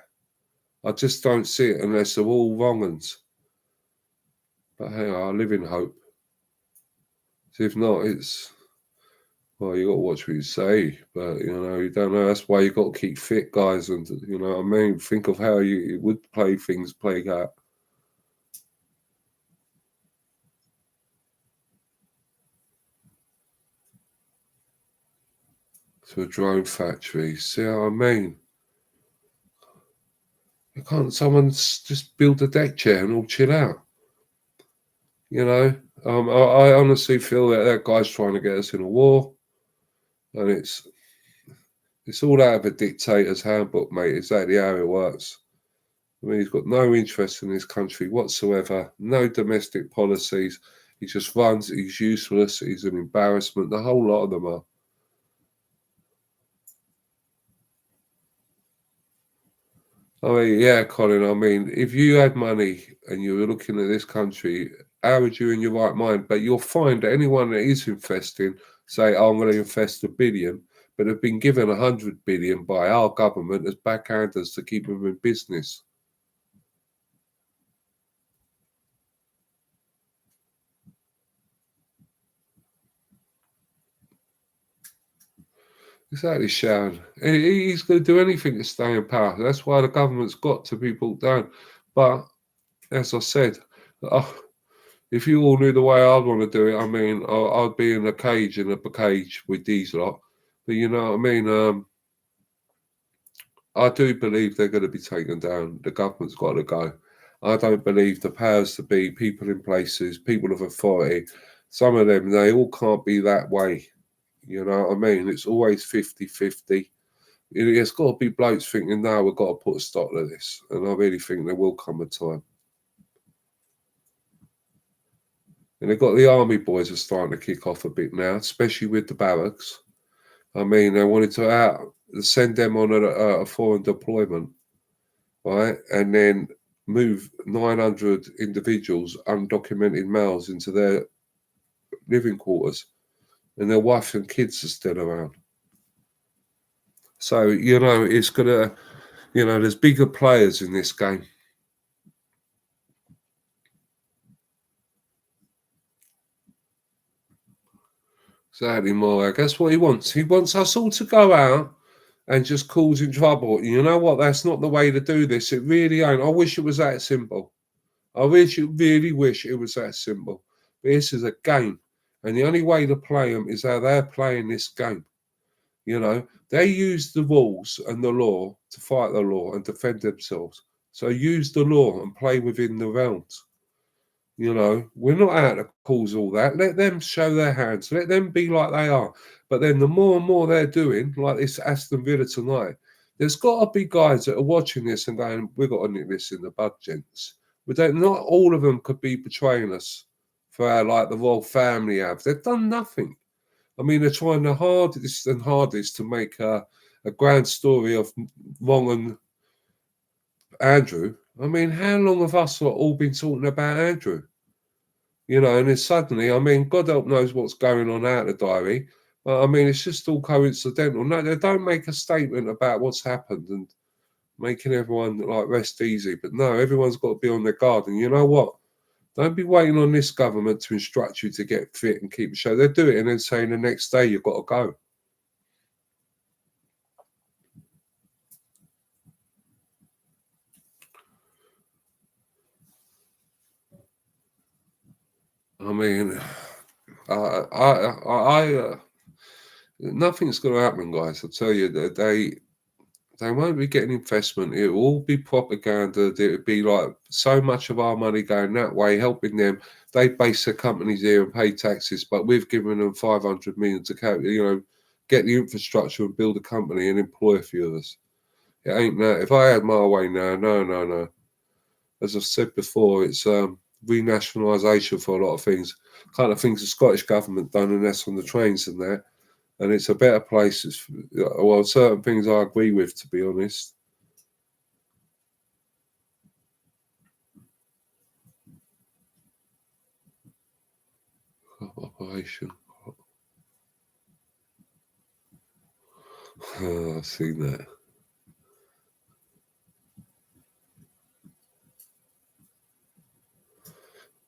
Speaker 1: I just don't see it unless they're all wrong uns. But hey, I live in hope. So if not, it's, well, you got to watch what you say, but you don't know. That's why you got to keep fit, guys, and you know what I mean. Think of how you would play things play out. To a drone factory. See what I mean? Can't someone just build a deck chair and all chill out? You know, I honestly feel that guy's trying to get us in a war, and it's all out of a dictator's handbook, mate. Exactly how it works. I mean, he's got no interest in his country whatsoever, no domestic policies. He just runs. He's useless. He's an embarrassment. The whole lot of them are. I mean, yeah, Colin, I mean, if you had money and you were looking at this country, how would you in your right mind? But you'll find that anyone that is investing, say, oh, I'm going to invest $1 billion, but have been given 100 billion by our government as backhanders to keep them in business. Exactly, Sharon. He's going to do anything to stay in power. That's why the government's got to be brought down. But as I said, if you all knew the way I'd want to do it, I mean, I'd be in a cage with these lot. But you know what I mean? I do believe they're going to be taken down. The government's got to go. I don't believe the powers to be, people in places, people of authority, some of them, they all can't be that way. You know what I mean? It's always 50-50. It's got to be blokes thinking, no, we've got to put a stop to this. And I really think there will come a time. And they've got the army boys are starting to kick off a bit now, especially with the barracks. I mean, they wanted to send them on a foreign deployment, right? And then move 900 individuals, undocumented males, into their living quarters. And their wife and kids are still around. So, it's going to, there's bigger players in this game. Exactly, Morak. That's what he wants. He wants us all to go out and just causing trouble. You know what? That's not the way to do this. It really ain't. I wish it was that simple. I really wish it was that simple. But this is a game. And the only way to play them is how they're playing this game. They use the rules and the law to fight the law and defend themselves. So use the law and play within the realms. We're not out to cause all that. Let them show their hands. Let them be like they are. But then the more and more they're doing, like this Aston Villa tonight, there's got to be guys that are watching this and going, we've got to nip this in the bud, gents. Not all of them could be betraying us for how, like the royal family have. They've done nothing. I mean, they're trying the hardest to make a grand story of Ron and Andrew. I mean, how long have us all been talking about Andrew? And then suddenly, I mean, God help knows what's going on out of the diary. But I mean, it's just all coincidental. No, they don't make a statement about what's happened and making everyone like rest easy. But no, everyone's got to be on their guard. And you know what? Don't be waiting on this government to instruct you to get fit and keep the show. They do it and then saying the next day you've got to go. I mean, nothing's going to happen, guys. I tell you that they won't be getting investment. It will all be propaganda. It would be like so much of our money going that way, helping them. They base their companies here and pay taxes, but we've given them 500 million to get the infrastructure and build a company and employ a few of us. It ain't that. If I had my way now, no. As I've said before, it's renationalisation for a lot of things. Kind of things the Scottish government done, and that's on the trains and that. And it's a better place. Certain things I agree with, to be honest. Operation. Oh, I've seen that.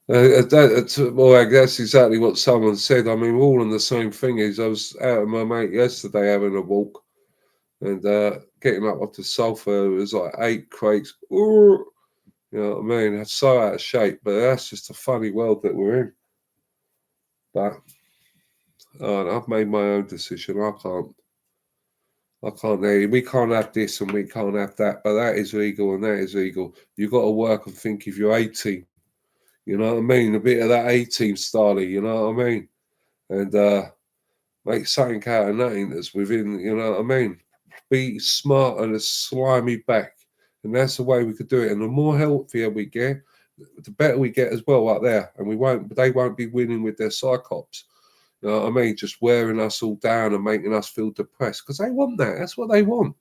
Speaker 1: Well, that's exactly what someone said. I mean, we're all on the same thing. Is I was out with my mate yesterday having a walk and getting up off the sulphur. It was like 8 crates. Ooh, you know what I mean? That's so out of shape, but that's just a funny world that we're in. But I've made my own decision. I can't. We can't have this and we can't have that. But that is legal and that is legal. You've got to work and think if you're 18. You know what I mean? A bit of that 18 style. You know what I mean? And make something out of nothing that's within. You know what I mean? Be smart and a slimy back. And that's the way we could do it. And the more healthier we get, the better we get as well out there. And they won't be winning with their psychops. You know what I mean? Just wearing us all down and making us feel depressed because they want that. That's what they want.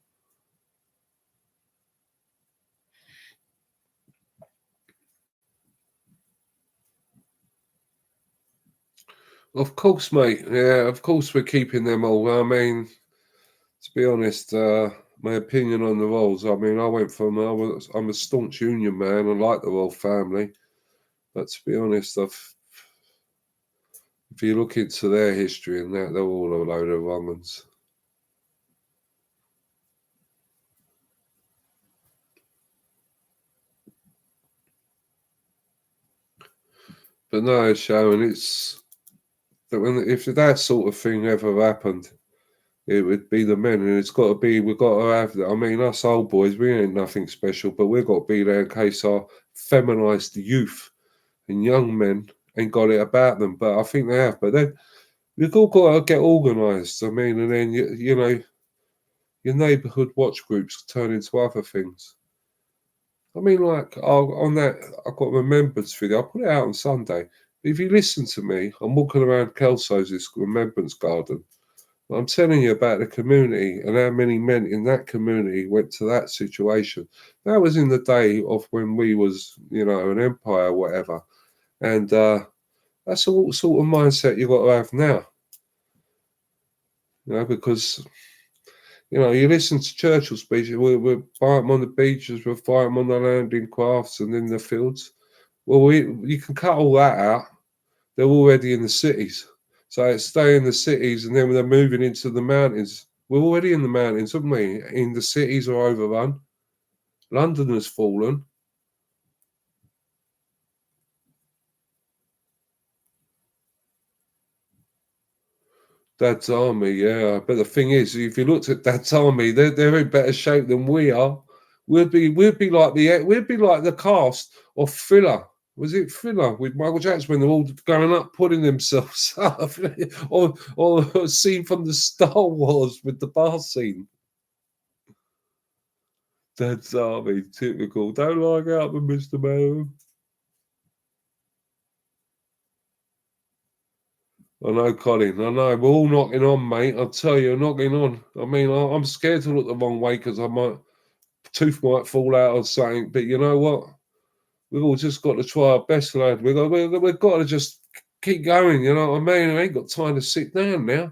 Speaker 1: Of course, mate. Yeah, of course we're keeping them all. I mean, to be honest, my opinion on the Royals. I mean, I'm a staunch Union man. I like the Royal family, but to be honest, if you look into their history and that, they're all a load of wrong uns. But no, Sharon, it's that if that sort of thing ever happened, it would be the men, and it's got to be. We've got to have. I mean, us old boys, we ain't nothing special, but we've got to be there in case our feminised youth and young men ain't got it about them. But I think they have. But then we've all got to get organised. I mean, and then you know your neighbourhood watch groups turn into other things. I mean, like on that, I've got a remembrance video. I put it out on Sunday. If you listen to me, I'm walking around Kelso's remembrance garden. I'm telling you about the community and how many men in that community went to that situation. That was in the day of when we was, you know, an empire or whatever. And that's the sort of mindset you got to have now, you know, because, you know, you listen to Churchill's speech, we're fighting on the beaches, we're fighting on the landing crafts and in the fields. Well, you can cut all that out. They're already in the cities. So it's stay in the cities and then when they're moving into the mountains. We're already in the mountains, haven't we? In the cities are overrun. London has fallen. Dad's army, yeah. But the thing is, if you looked at Dad's army, they're in better shape than we are. We'd be like the cast of Thriller. Was it Thriller with Michael Jackson when they're all going up, putting themselves up, or a scene from the Star Wars with the bar scene? Dad's army, typical. Don't like out with Mr. Mayor. I know, Colin. I know. We're all knocking on, mate. I tell you, knocking on. I mean, I'm scared to look the wrong way because tooth might fall out or something. But you know what? We've all just got to try our best, lad. We've got to just keep going. You know what I mean? I ain't got time to sit down now.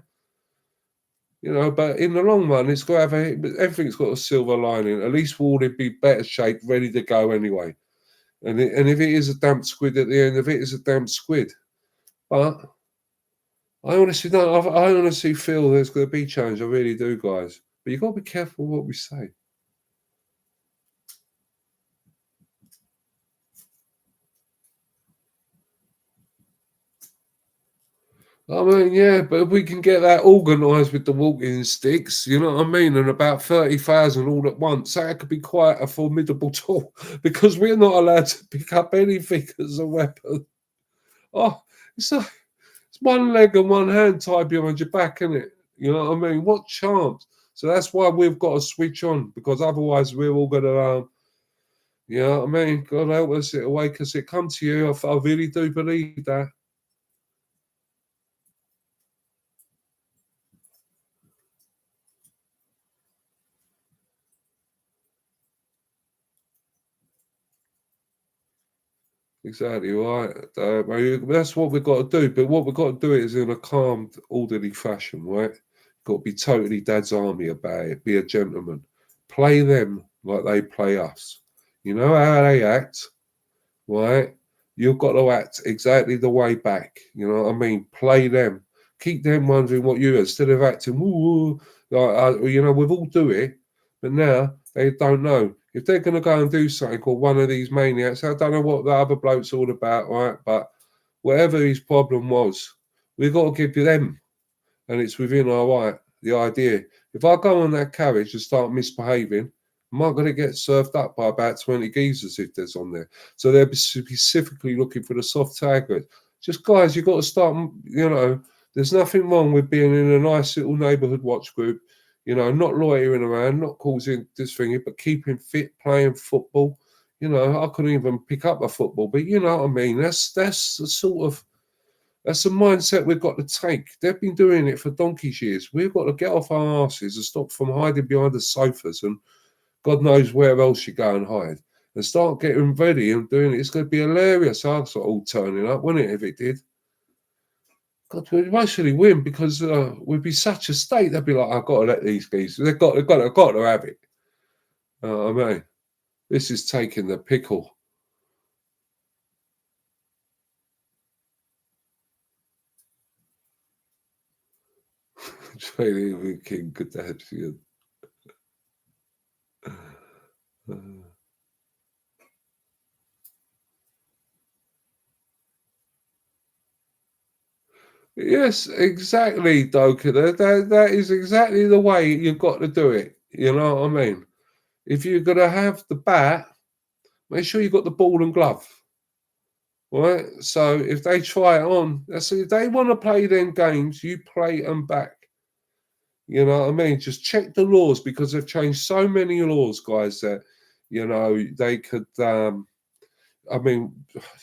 Speaker 1: You know, but in the long run, it's got to have everything's got a silver lining. At least we'll all be better shape, ready to go anyway. And if it is a damp squid at the end of it, it's a damp squid. But I honestly don't. I honestly feel there's going to be change. I really do, guys. But you've got to be careful what we say. I mean, yeah, but if we can get that organised with the walking sticks, you know what I mean, and about 30,000 all at once, that could be quite a formidable tool because we're not allowed to pick up anything as a weapon. Oh, it's, a, it's one leg and one hand tied behind your back, isn't it? You know what I mean? What chance? So that's why we've got to switch on because otherwise we're all going to, you know what I mean? God help us, it'll wake us. It come to you. I really do believe that. Exactly right. That's what we've got to do. But what we've got to do it is in a calm, orderly fashion, right? Got to be totally dad's army about it. Be a gentleman. Play them like they play us. You know how they act, right? You've got to act exactly the way back. You know what I mean? Play them. Keep them wondering what you are instead of acting. Woo, like, you know, we've all do it, but now they don't know if they're going to go and do something or one of these maniacs. I don't know what the other bloke's all about, right? But whatever his problem was, we've got to give them, and it's within our right. The idea. If I go on that carriage and start misbehaving, am I going to get served up by about 20 geezers if there's on there? So they're specifically looking for the soft target. Just guys, you've got to start, you know, there's nothing wrong with being in a nice little neighbourhood watch group, you know, not loitering around, not causing this thing, but keeping fit, playing football. You know, I couldn't even pick up a football, but you know what I mean? That's the sort of that's the mindset we've got to take. They've been doing it for donkey's years. We've got to get off our asses and stop from hiding behind the sofas and God knows where else you go and hide. And start getting ready and doing it. It's going to be hilarious. Us all turning up, wouldn't it, if it did? God, we'd mostly win because we'd be such a state. They'd be like, I've got to let these guys. They've got to have it. I mean, this is taking the pickle. Training with King Kardashian. Yes, exactly, Doka. That is exactly the way you've got to do it. You know what I mean? If you're going to have the bat, make sure you've got the ball and glove. Right? So if they try it on, if they want to play them games, you play them back. You know what I mean? Just check the laws because they've changed so many laws, guys, that, you know, they could. I mean,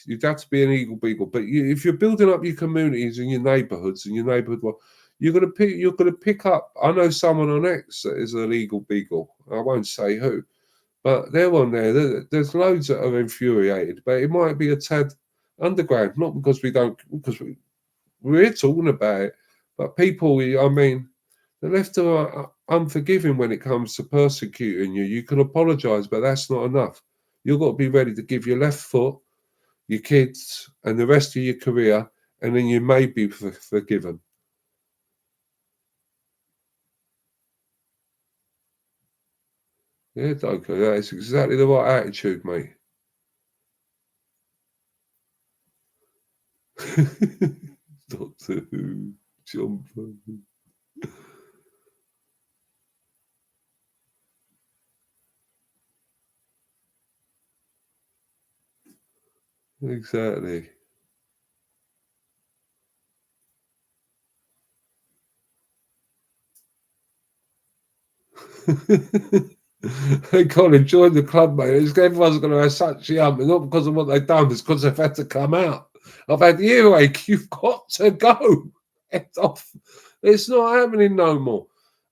Speaker 1: you'd have to be an eagle beagle, but if you're building up your communities and your neighbourhoods and your neighbourhood, well, you're gonna pick up. I know someone on X that is an eagle beagle. I won't say who, but they're on there. There's loads that are infuriated, but it might be a tad underground, not because we don't, because we're talking about it, but people. I mean, the left are unforgiving when it comes to persecuting you. You can apologise, but that's not enough. You've got to be ready to give your left foot, your kids, and the rest of your career, and then you may be forgiven. Yeah, Doka, that is exactly the right attitude, mate. Doctor Who, John. Exactly. They can't enjoy the club, mate. Everyone's going to have such yum, not because of what they've done, it's because they've had to come out. I've had the earache. You've got to go. It's off. It's not happening no more.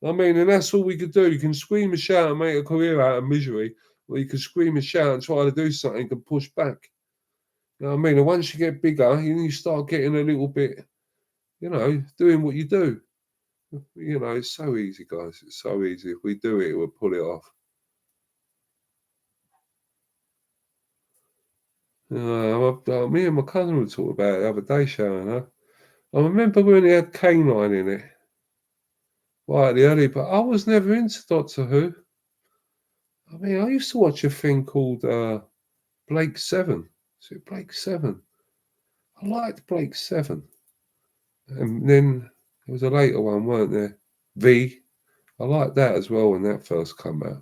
Speaker 1: I mean, and that's all we could do. You can scream and shout and make a career out of misery, or you can scream and shout and try to do something and push back. You know what I mean? And once you get bigger, you start getting a little bit, you know, doing what you do. You know, it's so easy, guys. It's so easy. If we do it, we'll pull it off. Me and my cousin were talking about it the other day, Sharon. Huh? I remember when it had Canine in it, right at the early, but I was never into Doctor Who. I mean, I used to watch a thing called Blake Seven. Is it Blake Seven? I liked Blake Seven. And then there was a later one, weren't there? V. I liked that as well when that first came out.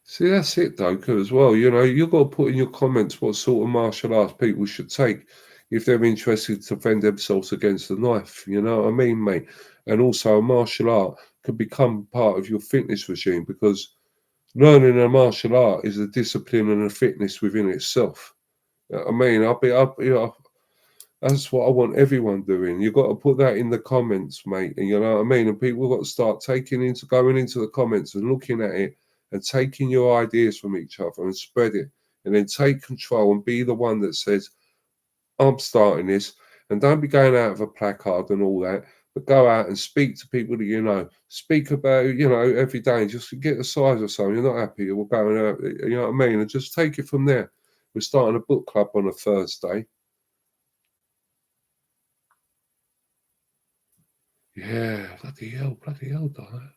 Speaker 1: See, that's it, Doka, as well. You know, you've got to put in your comments what sort of martial arts people should take if they're interested to defend themselves against the knife. You know what I mean, mate? And also, a martial art could become part of your fitness regime because learning a martial art is a discipline and a fitness within itself. I mean, That's what I want everyone doing. You've got to put that in the comments, mate. And you know what I mean? And people have got to start going into the comments and looking at it and taking your ideas from each other and spread it. And then take control and be the one that says, I'm starting this. And don't be going out of a placard and all that, but go out and speak to people that you know. Speak about, every day and just get the size of something. You're not happy, we're going out, you know what I mean? And just take it from there. We're starting a book club on a Thursday. Yeah, bloody hell, Donna.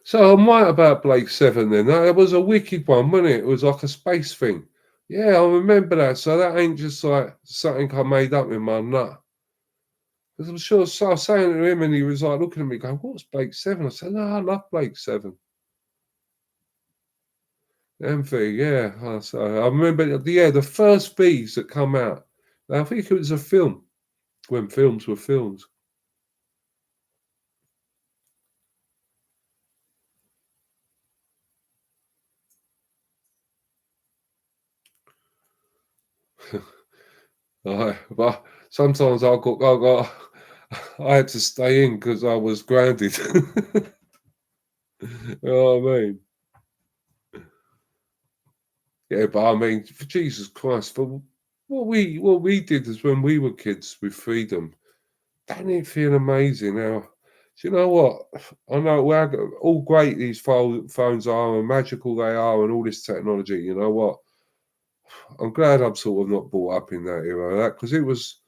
Speaker 1: So I'm right about Blake Seven then. That was a wicked one, wasn't it? It was like a space thing. Yeah, I remember that. So that ain't just like something I made up in my nut. Because I'm sure, so I was saying to him and he was like looking at me going, what's Blake Seven? I said, no, I love Blake Seven. MV, yeah. So I remember, the first V's that come out. I think it was a film when films were films. But sometimes I had to stay in because I was grounded. You know what I mean? Yeah, but I mean, for Jesus Christ, for what we did is when we were kids with freedom, don't it feel amazing now? Do you know what? I know how all great these phones are and magical they are and all this technology. You know what? I'm glad I'm sort of not brought up in that era, that because it was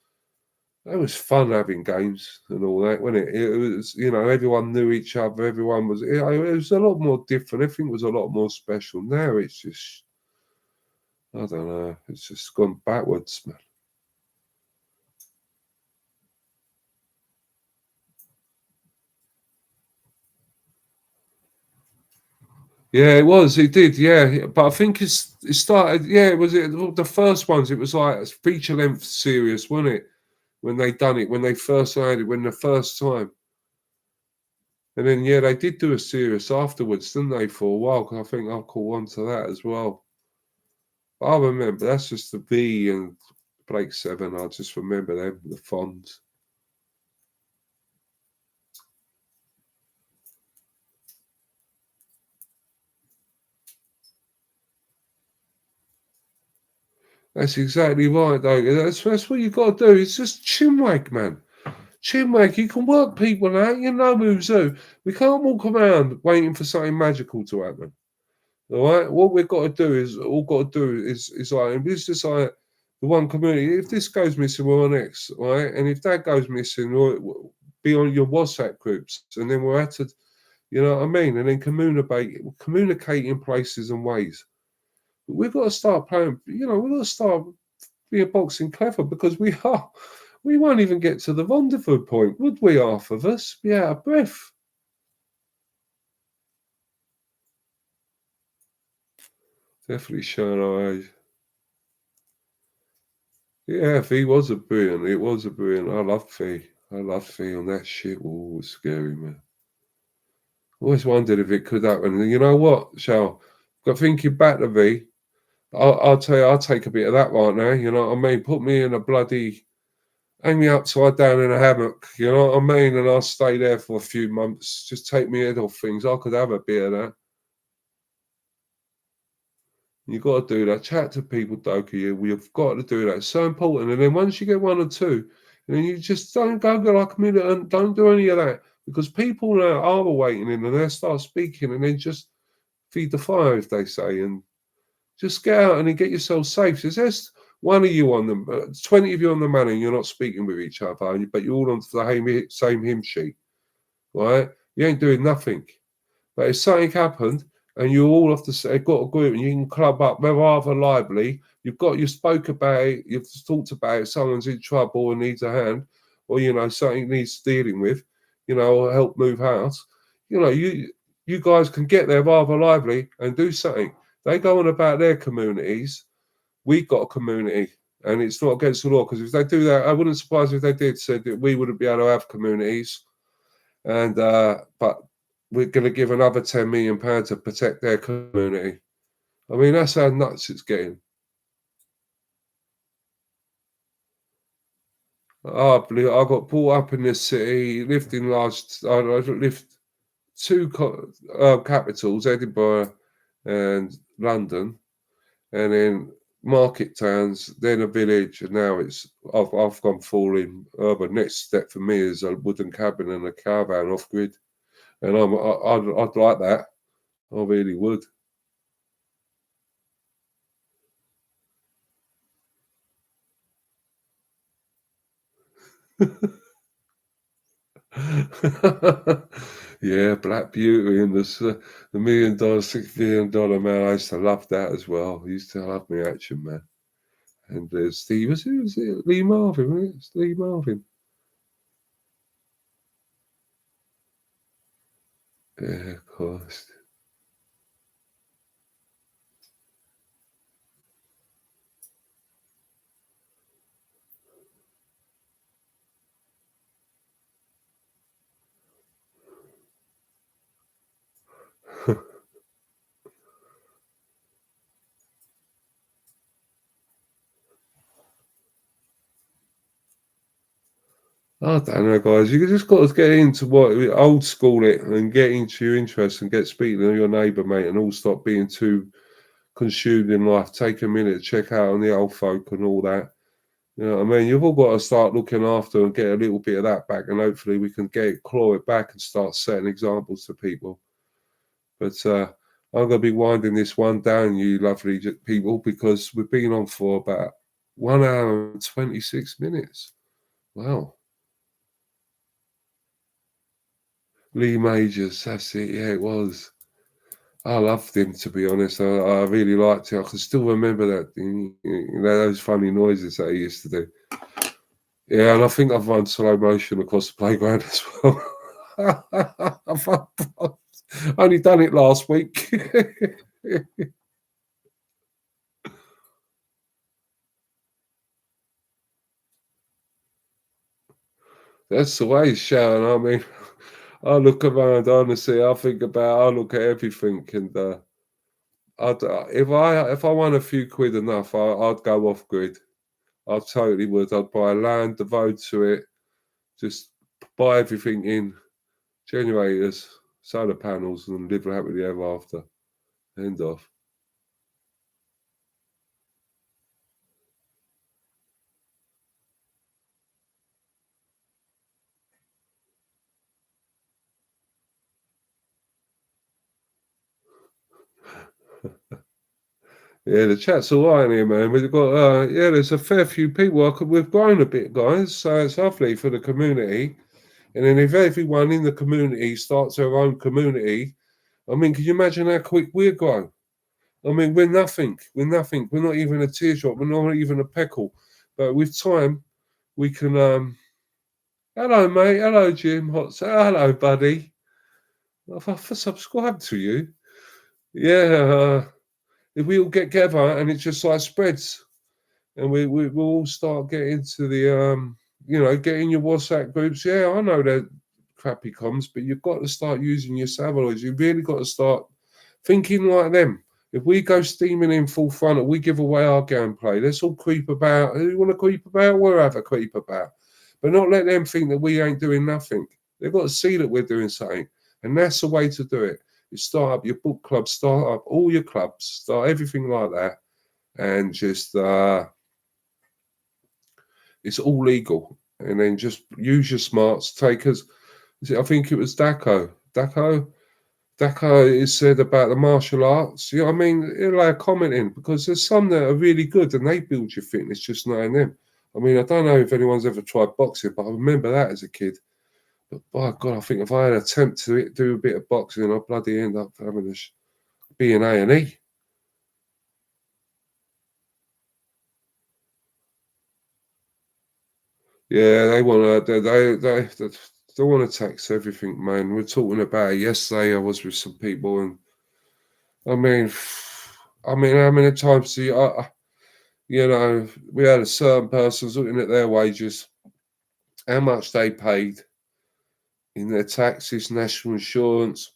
Speaker 1: fun having games and all that, wasn't it? It was, everyone knew each other. Everyone was, it was a lot more different. Everything was a lot more special. Now it's just, I don't know, it's just gone backwards, man. Yeah, it was. It did. Yeah, but I think it started. Yeah, was it the first ones? It was like a feature length series, wasn't it? When they done it, when they first had it, when the first time, and then yeah, they did do a series afterwards, didn't they? For a while, because I think I caught on to that as well. I remember that's just the B and Blake Seven. I just remember them, the Fonz. That's exactly right, though. That's what you got to do. It's just chinwag, man. Chinwag. You can work people out. You know who's who. We can't walk around waiting for something magical to happen. All right. What we've got to do is like, and this is like the one community. If this goes missing, we're on X, right? And if that goes missing, we'll be on your WhatsApp groups, and then we're at it. You know what I mean? And then communicate in places and ways. We've got to start playing. We've got to start being boxing clever because we are. We won't even get to the rendezvous point, would we? Half of us be out of breath. Definitely showing our age. Yeah, V was a brilliant. It was a brilliant. I loved V. I loved V on that shit. Oh, it was scary, man. Always wondered if it could happen. And you know what, Shell? Got thinking back to V. I'll tell you, I'll take a bit of that right now. You know what I mean? Put me in a bloody, hang me upside down in a hammock. You know what I mean? And I'll stay there for a few months. Just take me head off things. I could have a bit of that. You got to do that. Chat to people, Doki. We've got to do that. It's so important. And then once you get one or two, and then you just don't go like a minute and don't do any of that because people now are waiting in and they start speaking and then just feed the fire, if they say, and just get out and then get yourself safe. So there's one of you on them, 20 of you on the man, and you're not speaking with each other, but you're all on the same hymn sheet, right? You ain't doing nothing. But if something happened and you all have to got a group and you can club up rather lively, you spoke about it, you've talked about it, someone's in trouble and needs a hand, or something needs dealing with, or help move house. You guys can get there rather lively and do something. They go on about their communities. We've got a community. And it's not against the law because if they do that, I wouldn't surprise if they did said that we wouldn't be able to have communities. And but we're going to give another £10 million to protect their community. I mean, that's how nuts it's getting. I believe I got brought up in this city, lived in large. I lived two capitals, Edinburgh and London, and then market towns, then a village, and now I've gone full in urban. Next step for me is a wooden cabin and a caravan off grid, and I'd like that. I really would. Yeah, Black Beauty and the $1 million, man. I used to love that as well. I used to love me Action Man. And there's Steve, was it Lee Marvin? Wasn't it? It's Lee Marvin. Yeah, of course. I don't know, guys. You just got to get into what old school it and get into your interests and get speaking to your neighbour, mate, and all stop being too consumed in life. Take a minute to check out on the old folk and all that. You know what I mean? You've all got to start looking after and get a little bit of that back, and hopefully we can claw it back and start setting examples to people. But I'm going to be winding this one down, you lovely people, because we've been on for about 1 hour and 26 minutes. Wow. Lee Majors, that's it. Yeah, it was. I loved him, to be honest. I really liked it. I can still remember that thing, those funny noises that he used to do. Yeah, and I think I've run slow motion across the playground as well. I've only done it last week. That's the way, Sharon. I mean, I look around, honestly, I look at everything, and if I won a few quid enough, I'd go off grid. I totally would. I'd buy land, devote to it, just buy everything in, generators, solar panels, and live happily ever after. End of. Yeah, the chat's all right in here, man. We've got, yeah, there's a fair few people. We've grown a bit, guys, so it's lovely for the community. And then if everyone in the community starts their own community, I mean, can you imagine how quick we'd grow? I mean, we're nothing. We're nothing. We're not even a teardrop. We're not even a peckle. But with time, we can. Hello, mate. Hello, Jim. Hello, buddy. I've subscribed to you. Yeah. If we all get together and it just like spreads, and we'll all start getting to the get in your WhatsApp groups. Yeah, I know they're crappy comms, but you've got to start using your Savaloids. You've really got to start thinking like them. If we go steaming in full frontal, we give away our gameplay. Let's all creep about. Who you want to creep about? We'll have a creep about. But not let them think that we ain't doing nothing. They've got to see that we're doing something. And that's the way to do it. You start up your book club, start up all your clubs, start everything like that. And just it's all legal. And then just use your smarts. Take us. I think it was Daco. Daka is said about the martial arts. You know what I mean? He'll have comment in because there's some that are really good and they build your fitness just knowing them. I mean, I don't know if anyone's ever tried boxing, but I remember that as a kid. But by God, I think if I had an attempt to do a bit of boxing, I'd bloody end up having be an A&E. Yeah, they want to. They want to tax everything, man. We're talking about it yesterday. I was with some people, and I mean, how many times do we had a certain person's looking at their wages, how much they paid in their taxes, national insurance,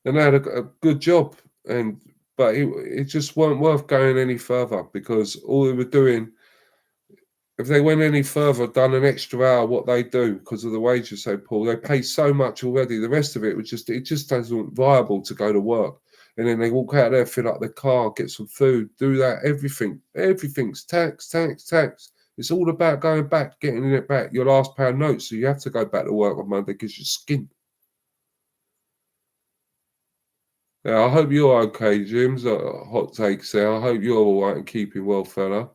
Speaker 1: and they had a good job. And but it just weren't worth going any further because all they were doing, if they went any further, done an extra hour, what they do because of the wages they pull, they pay so much already. The rest of it was just, it just doesn't viable to go to work. And then they walk out there, fill up their car, get some food, do that, everything's tax, tax, tax. It's all about going back, getting it back, your last pound note. So you have to go back to work on Monday because you're skint. Yeah, I hope you're okay, Jim's hot takes there. I hope you're all right and keeping well, fella.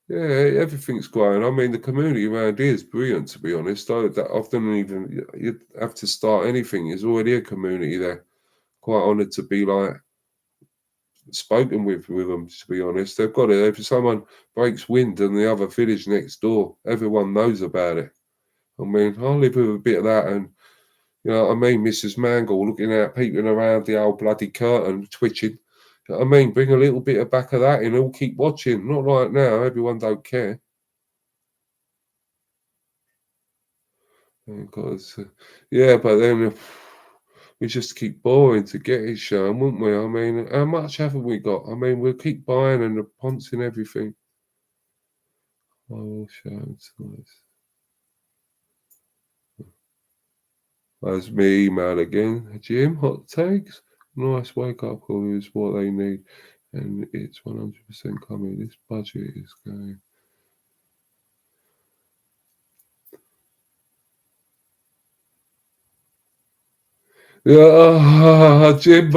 Speaker 1: Yeah, everything's growing. I mean, the community around here is brilliant, to be honest. That often even you have to start anything. There's already a community there. Quite honoured to be like spoken with them. To be honest, they've got it. If someone breaks wind in the other village next door, everyone knows about it. I mean, I live with a bit of that, and you know what I mean. Mrs. Mangle looking out, peeping around the old bloody curtain, twitching. You know what I mean, bring a little bit of back of that in. All keep watching. Not like now. Everyone don't care. Because, yeah, but then we just keep borrowing to get it shown, wouldn't we? I mean, how much haven't we got? I mean, we'll keep buying and pouncing everything. Oh, shows, nice. There's me email again. Jim, hot takes. Nice wake up call is what they need. And it's 100% coming. This budget is going. Yeah, Jim,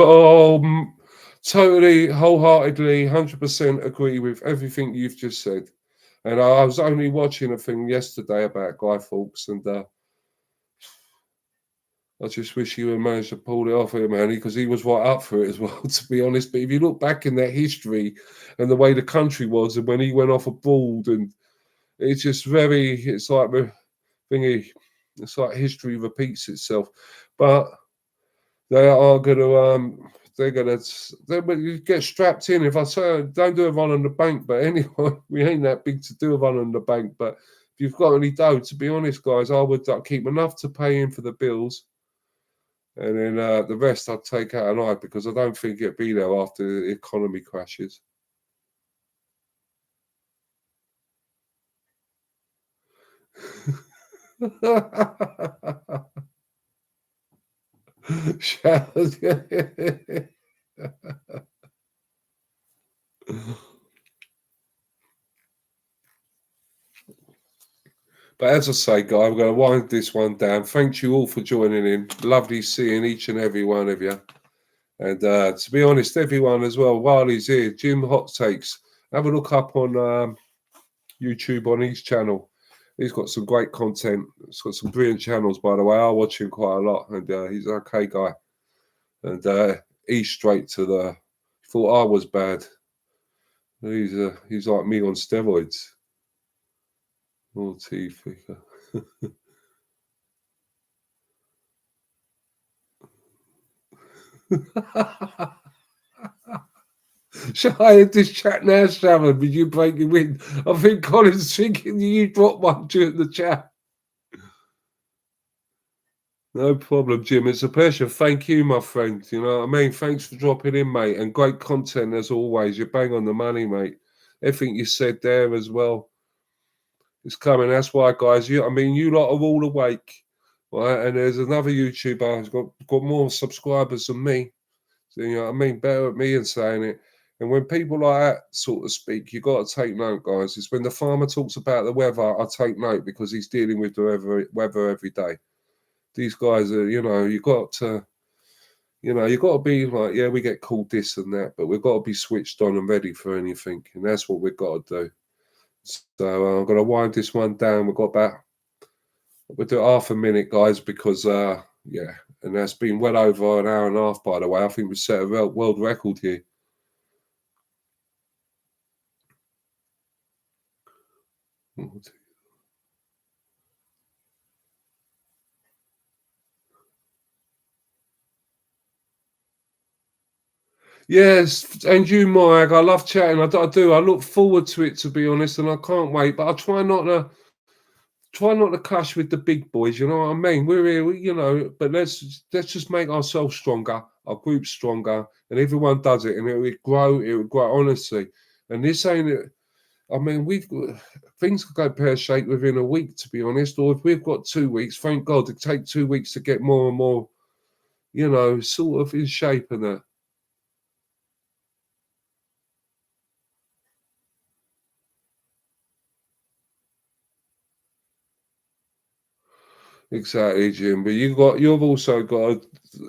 Speaker 1: totally, wholeheartedly, 100% agree with everything you've just said. And I was only watching a thing yesterday about Guy Fawkes, and I just wish he would managed to pull it off him, Annie, because he was right up for it as well, to be honest. But if you look back in that history and the way the country was, and when he went off abroad, and it's just very, it's like the thingy, it's like history repeats itself. But they are going to they're going to they get strapped in. If I say don't do a run on the bank, but anyway, we ain't that big to do a run on the bank. But if you've got any dough, to be honest, guys, I would keep enough to pay in for the bills, and then the rest I'd take out an eye because I don't think it'd be there after the economy crashes. But as I say, Guy, I'm going to wind this one down. Thank you all for joining in. Lovely seeing each and every one of you. And to be honest, everyone as well, while he's here, Jim Hot Takes, have a look up on YouTube on his channel. He's got some great content. He's got some brilliant channels, by the way. I watch him quite a lot, and he's an okay guy. And he's straight to the. Thought I was bad. He's like me on steroids. More teeth. Shall I end this chat now, Sharon? With you breaking wind? I think Colin's thinking you dropped one during the chat. No problem, Jim. It's a pleasure. Thank you, my friend. You know what I mean? Thanks for dropping in, mate. And great content as always. You're bang on the money, mate. Everything you said there as well is coming. That's why, guys. I mean, you lot are all awake, right? And there's another YouTuber who's got more subscribers than me. So, you know what I mean? Better at me in saying it. And when people like that sort of speak, you got to take note, guys. It's when the farmer talks about the weather, I take note because he's dealing with the weather every day. These guys are, you got to be like, yeah, we get called this and that, but we've got to be switched on and ready for anything. And that's what we've got to do. So I'm going to wind this one down. We'll do half a minute, guys, because, yeah, and that's been well over an hour and a half, by the way. I think we set a world record here. Yes, and you, Mike. I love chatting. I do. I look forward to it, to be honest, and I can't wait. But I try not to try not to clash with the big boys. You know what I mean? We're here, you know, but let's just make ourselves stronger, our group stronger, and everyone does it, and it would grow. It would grow honestly. And this ain't it. I mean, we've things could go pear shaped within a week, to be honest. Or if we've got 2 weeks, thank God, it take 2 weeks to get more and more, you know, sort of in shape and that. Exactly, Jim. But you've also got,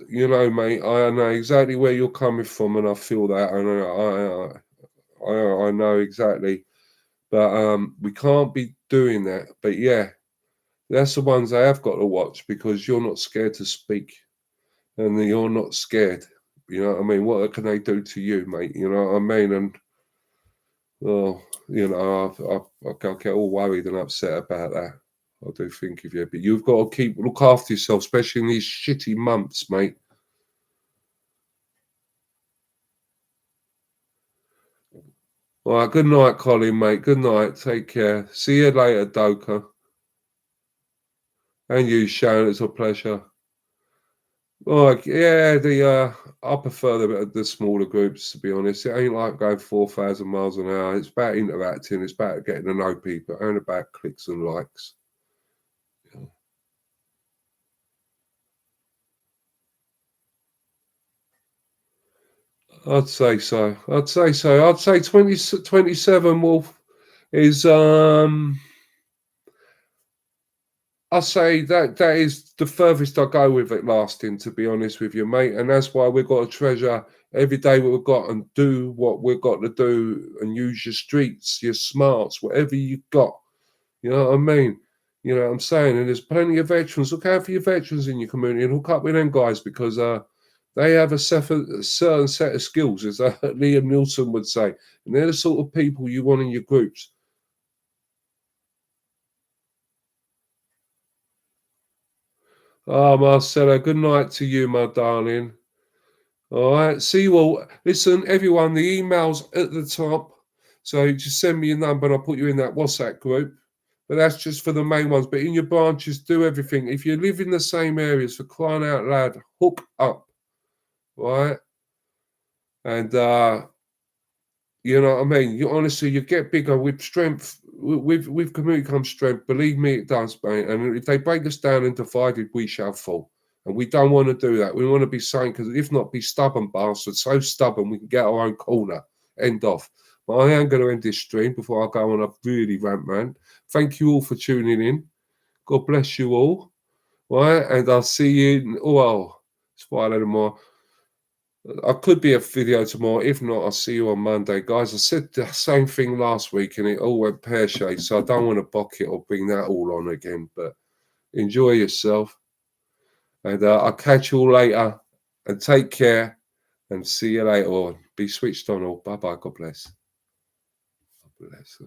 Speaker 1: you know, mate. I know exactly where you're coming from, and I feel that, and I know exactly. But we can't be doing that. But yeah, that's the ones I have got to watch because you're not scared to speak, and you're not scared. You know what I mean? What can they do to you, mate? You know what I mean? And oh, you know, I get all worried and upset about that. I do think of you, but you've got to look after yourself, especially in these shitty months, mate. All right, good night, Colin, mate. Good night. Take care. See you later, Doka. And you, Sharon. It's a pleasure. Oh, yeah, I prefer the smaller groups, to be honest. It ain't like going 4,000 miles an hour. It's about interacting. It's about getting to know people. It ain't about clicks and likes. I'd say so. I'd say so. I'd say 27 Wolf is I say that is the furthest I go with it lasting, to be honest with you, mate. And that's why we've got to treasure every day we've got and do what we've got to do and use your streets, your smarts, whatever you've got. You know what I mean? You know what I'm saying? And there's plenty of veterans. Look out for your veterans in your community and hook up with them guys because they have a certain set of skills, as Liam Nielsen would say. And they're the sort of people you want in your groups. Ah, Marcella, good night to you, my darling. All right. See you all. Listen, everyone, the email's at the top. So just send me your number and I'll put you in that WhatsApp group. But that's just for the main ones. But in your branches, do everything. If you live in the same areas, for crying out loud, hook up. Right. And you know what I mean? You honestly, you get bigger with strength. With community comes strength. Believe me, it does, mate. And if they break us down and divided, we shall fall. And we don't want to do that. We want to be sane because if not, be stubborn bastards. So stubborn we can get our own corner. End off. But I am going to end this stream before I go on a really rant. Thank you all for tuning in. God bless you all. Right, and I'll see you. Well, spoil it more. I could be a video tomorrow. If not, I'll see you on Monday, guys. I said the same thing last week and it all went pear shaped, so I don't want to bock it or bring that all on again. But enjoy yourself, and I'll catch you all later. And take care, and see you later on. Be switched on all. Bye bye. God bless. God bless.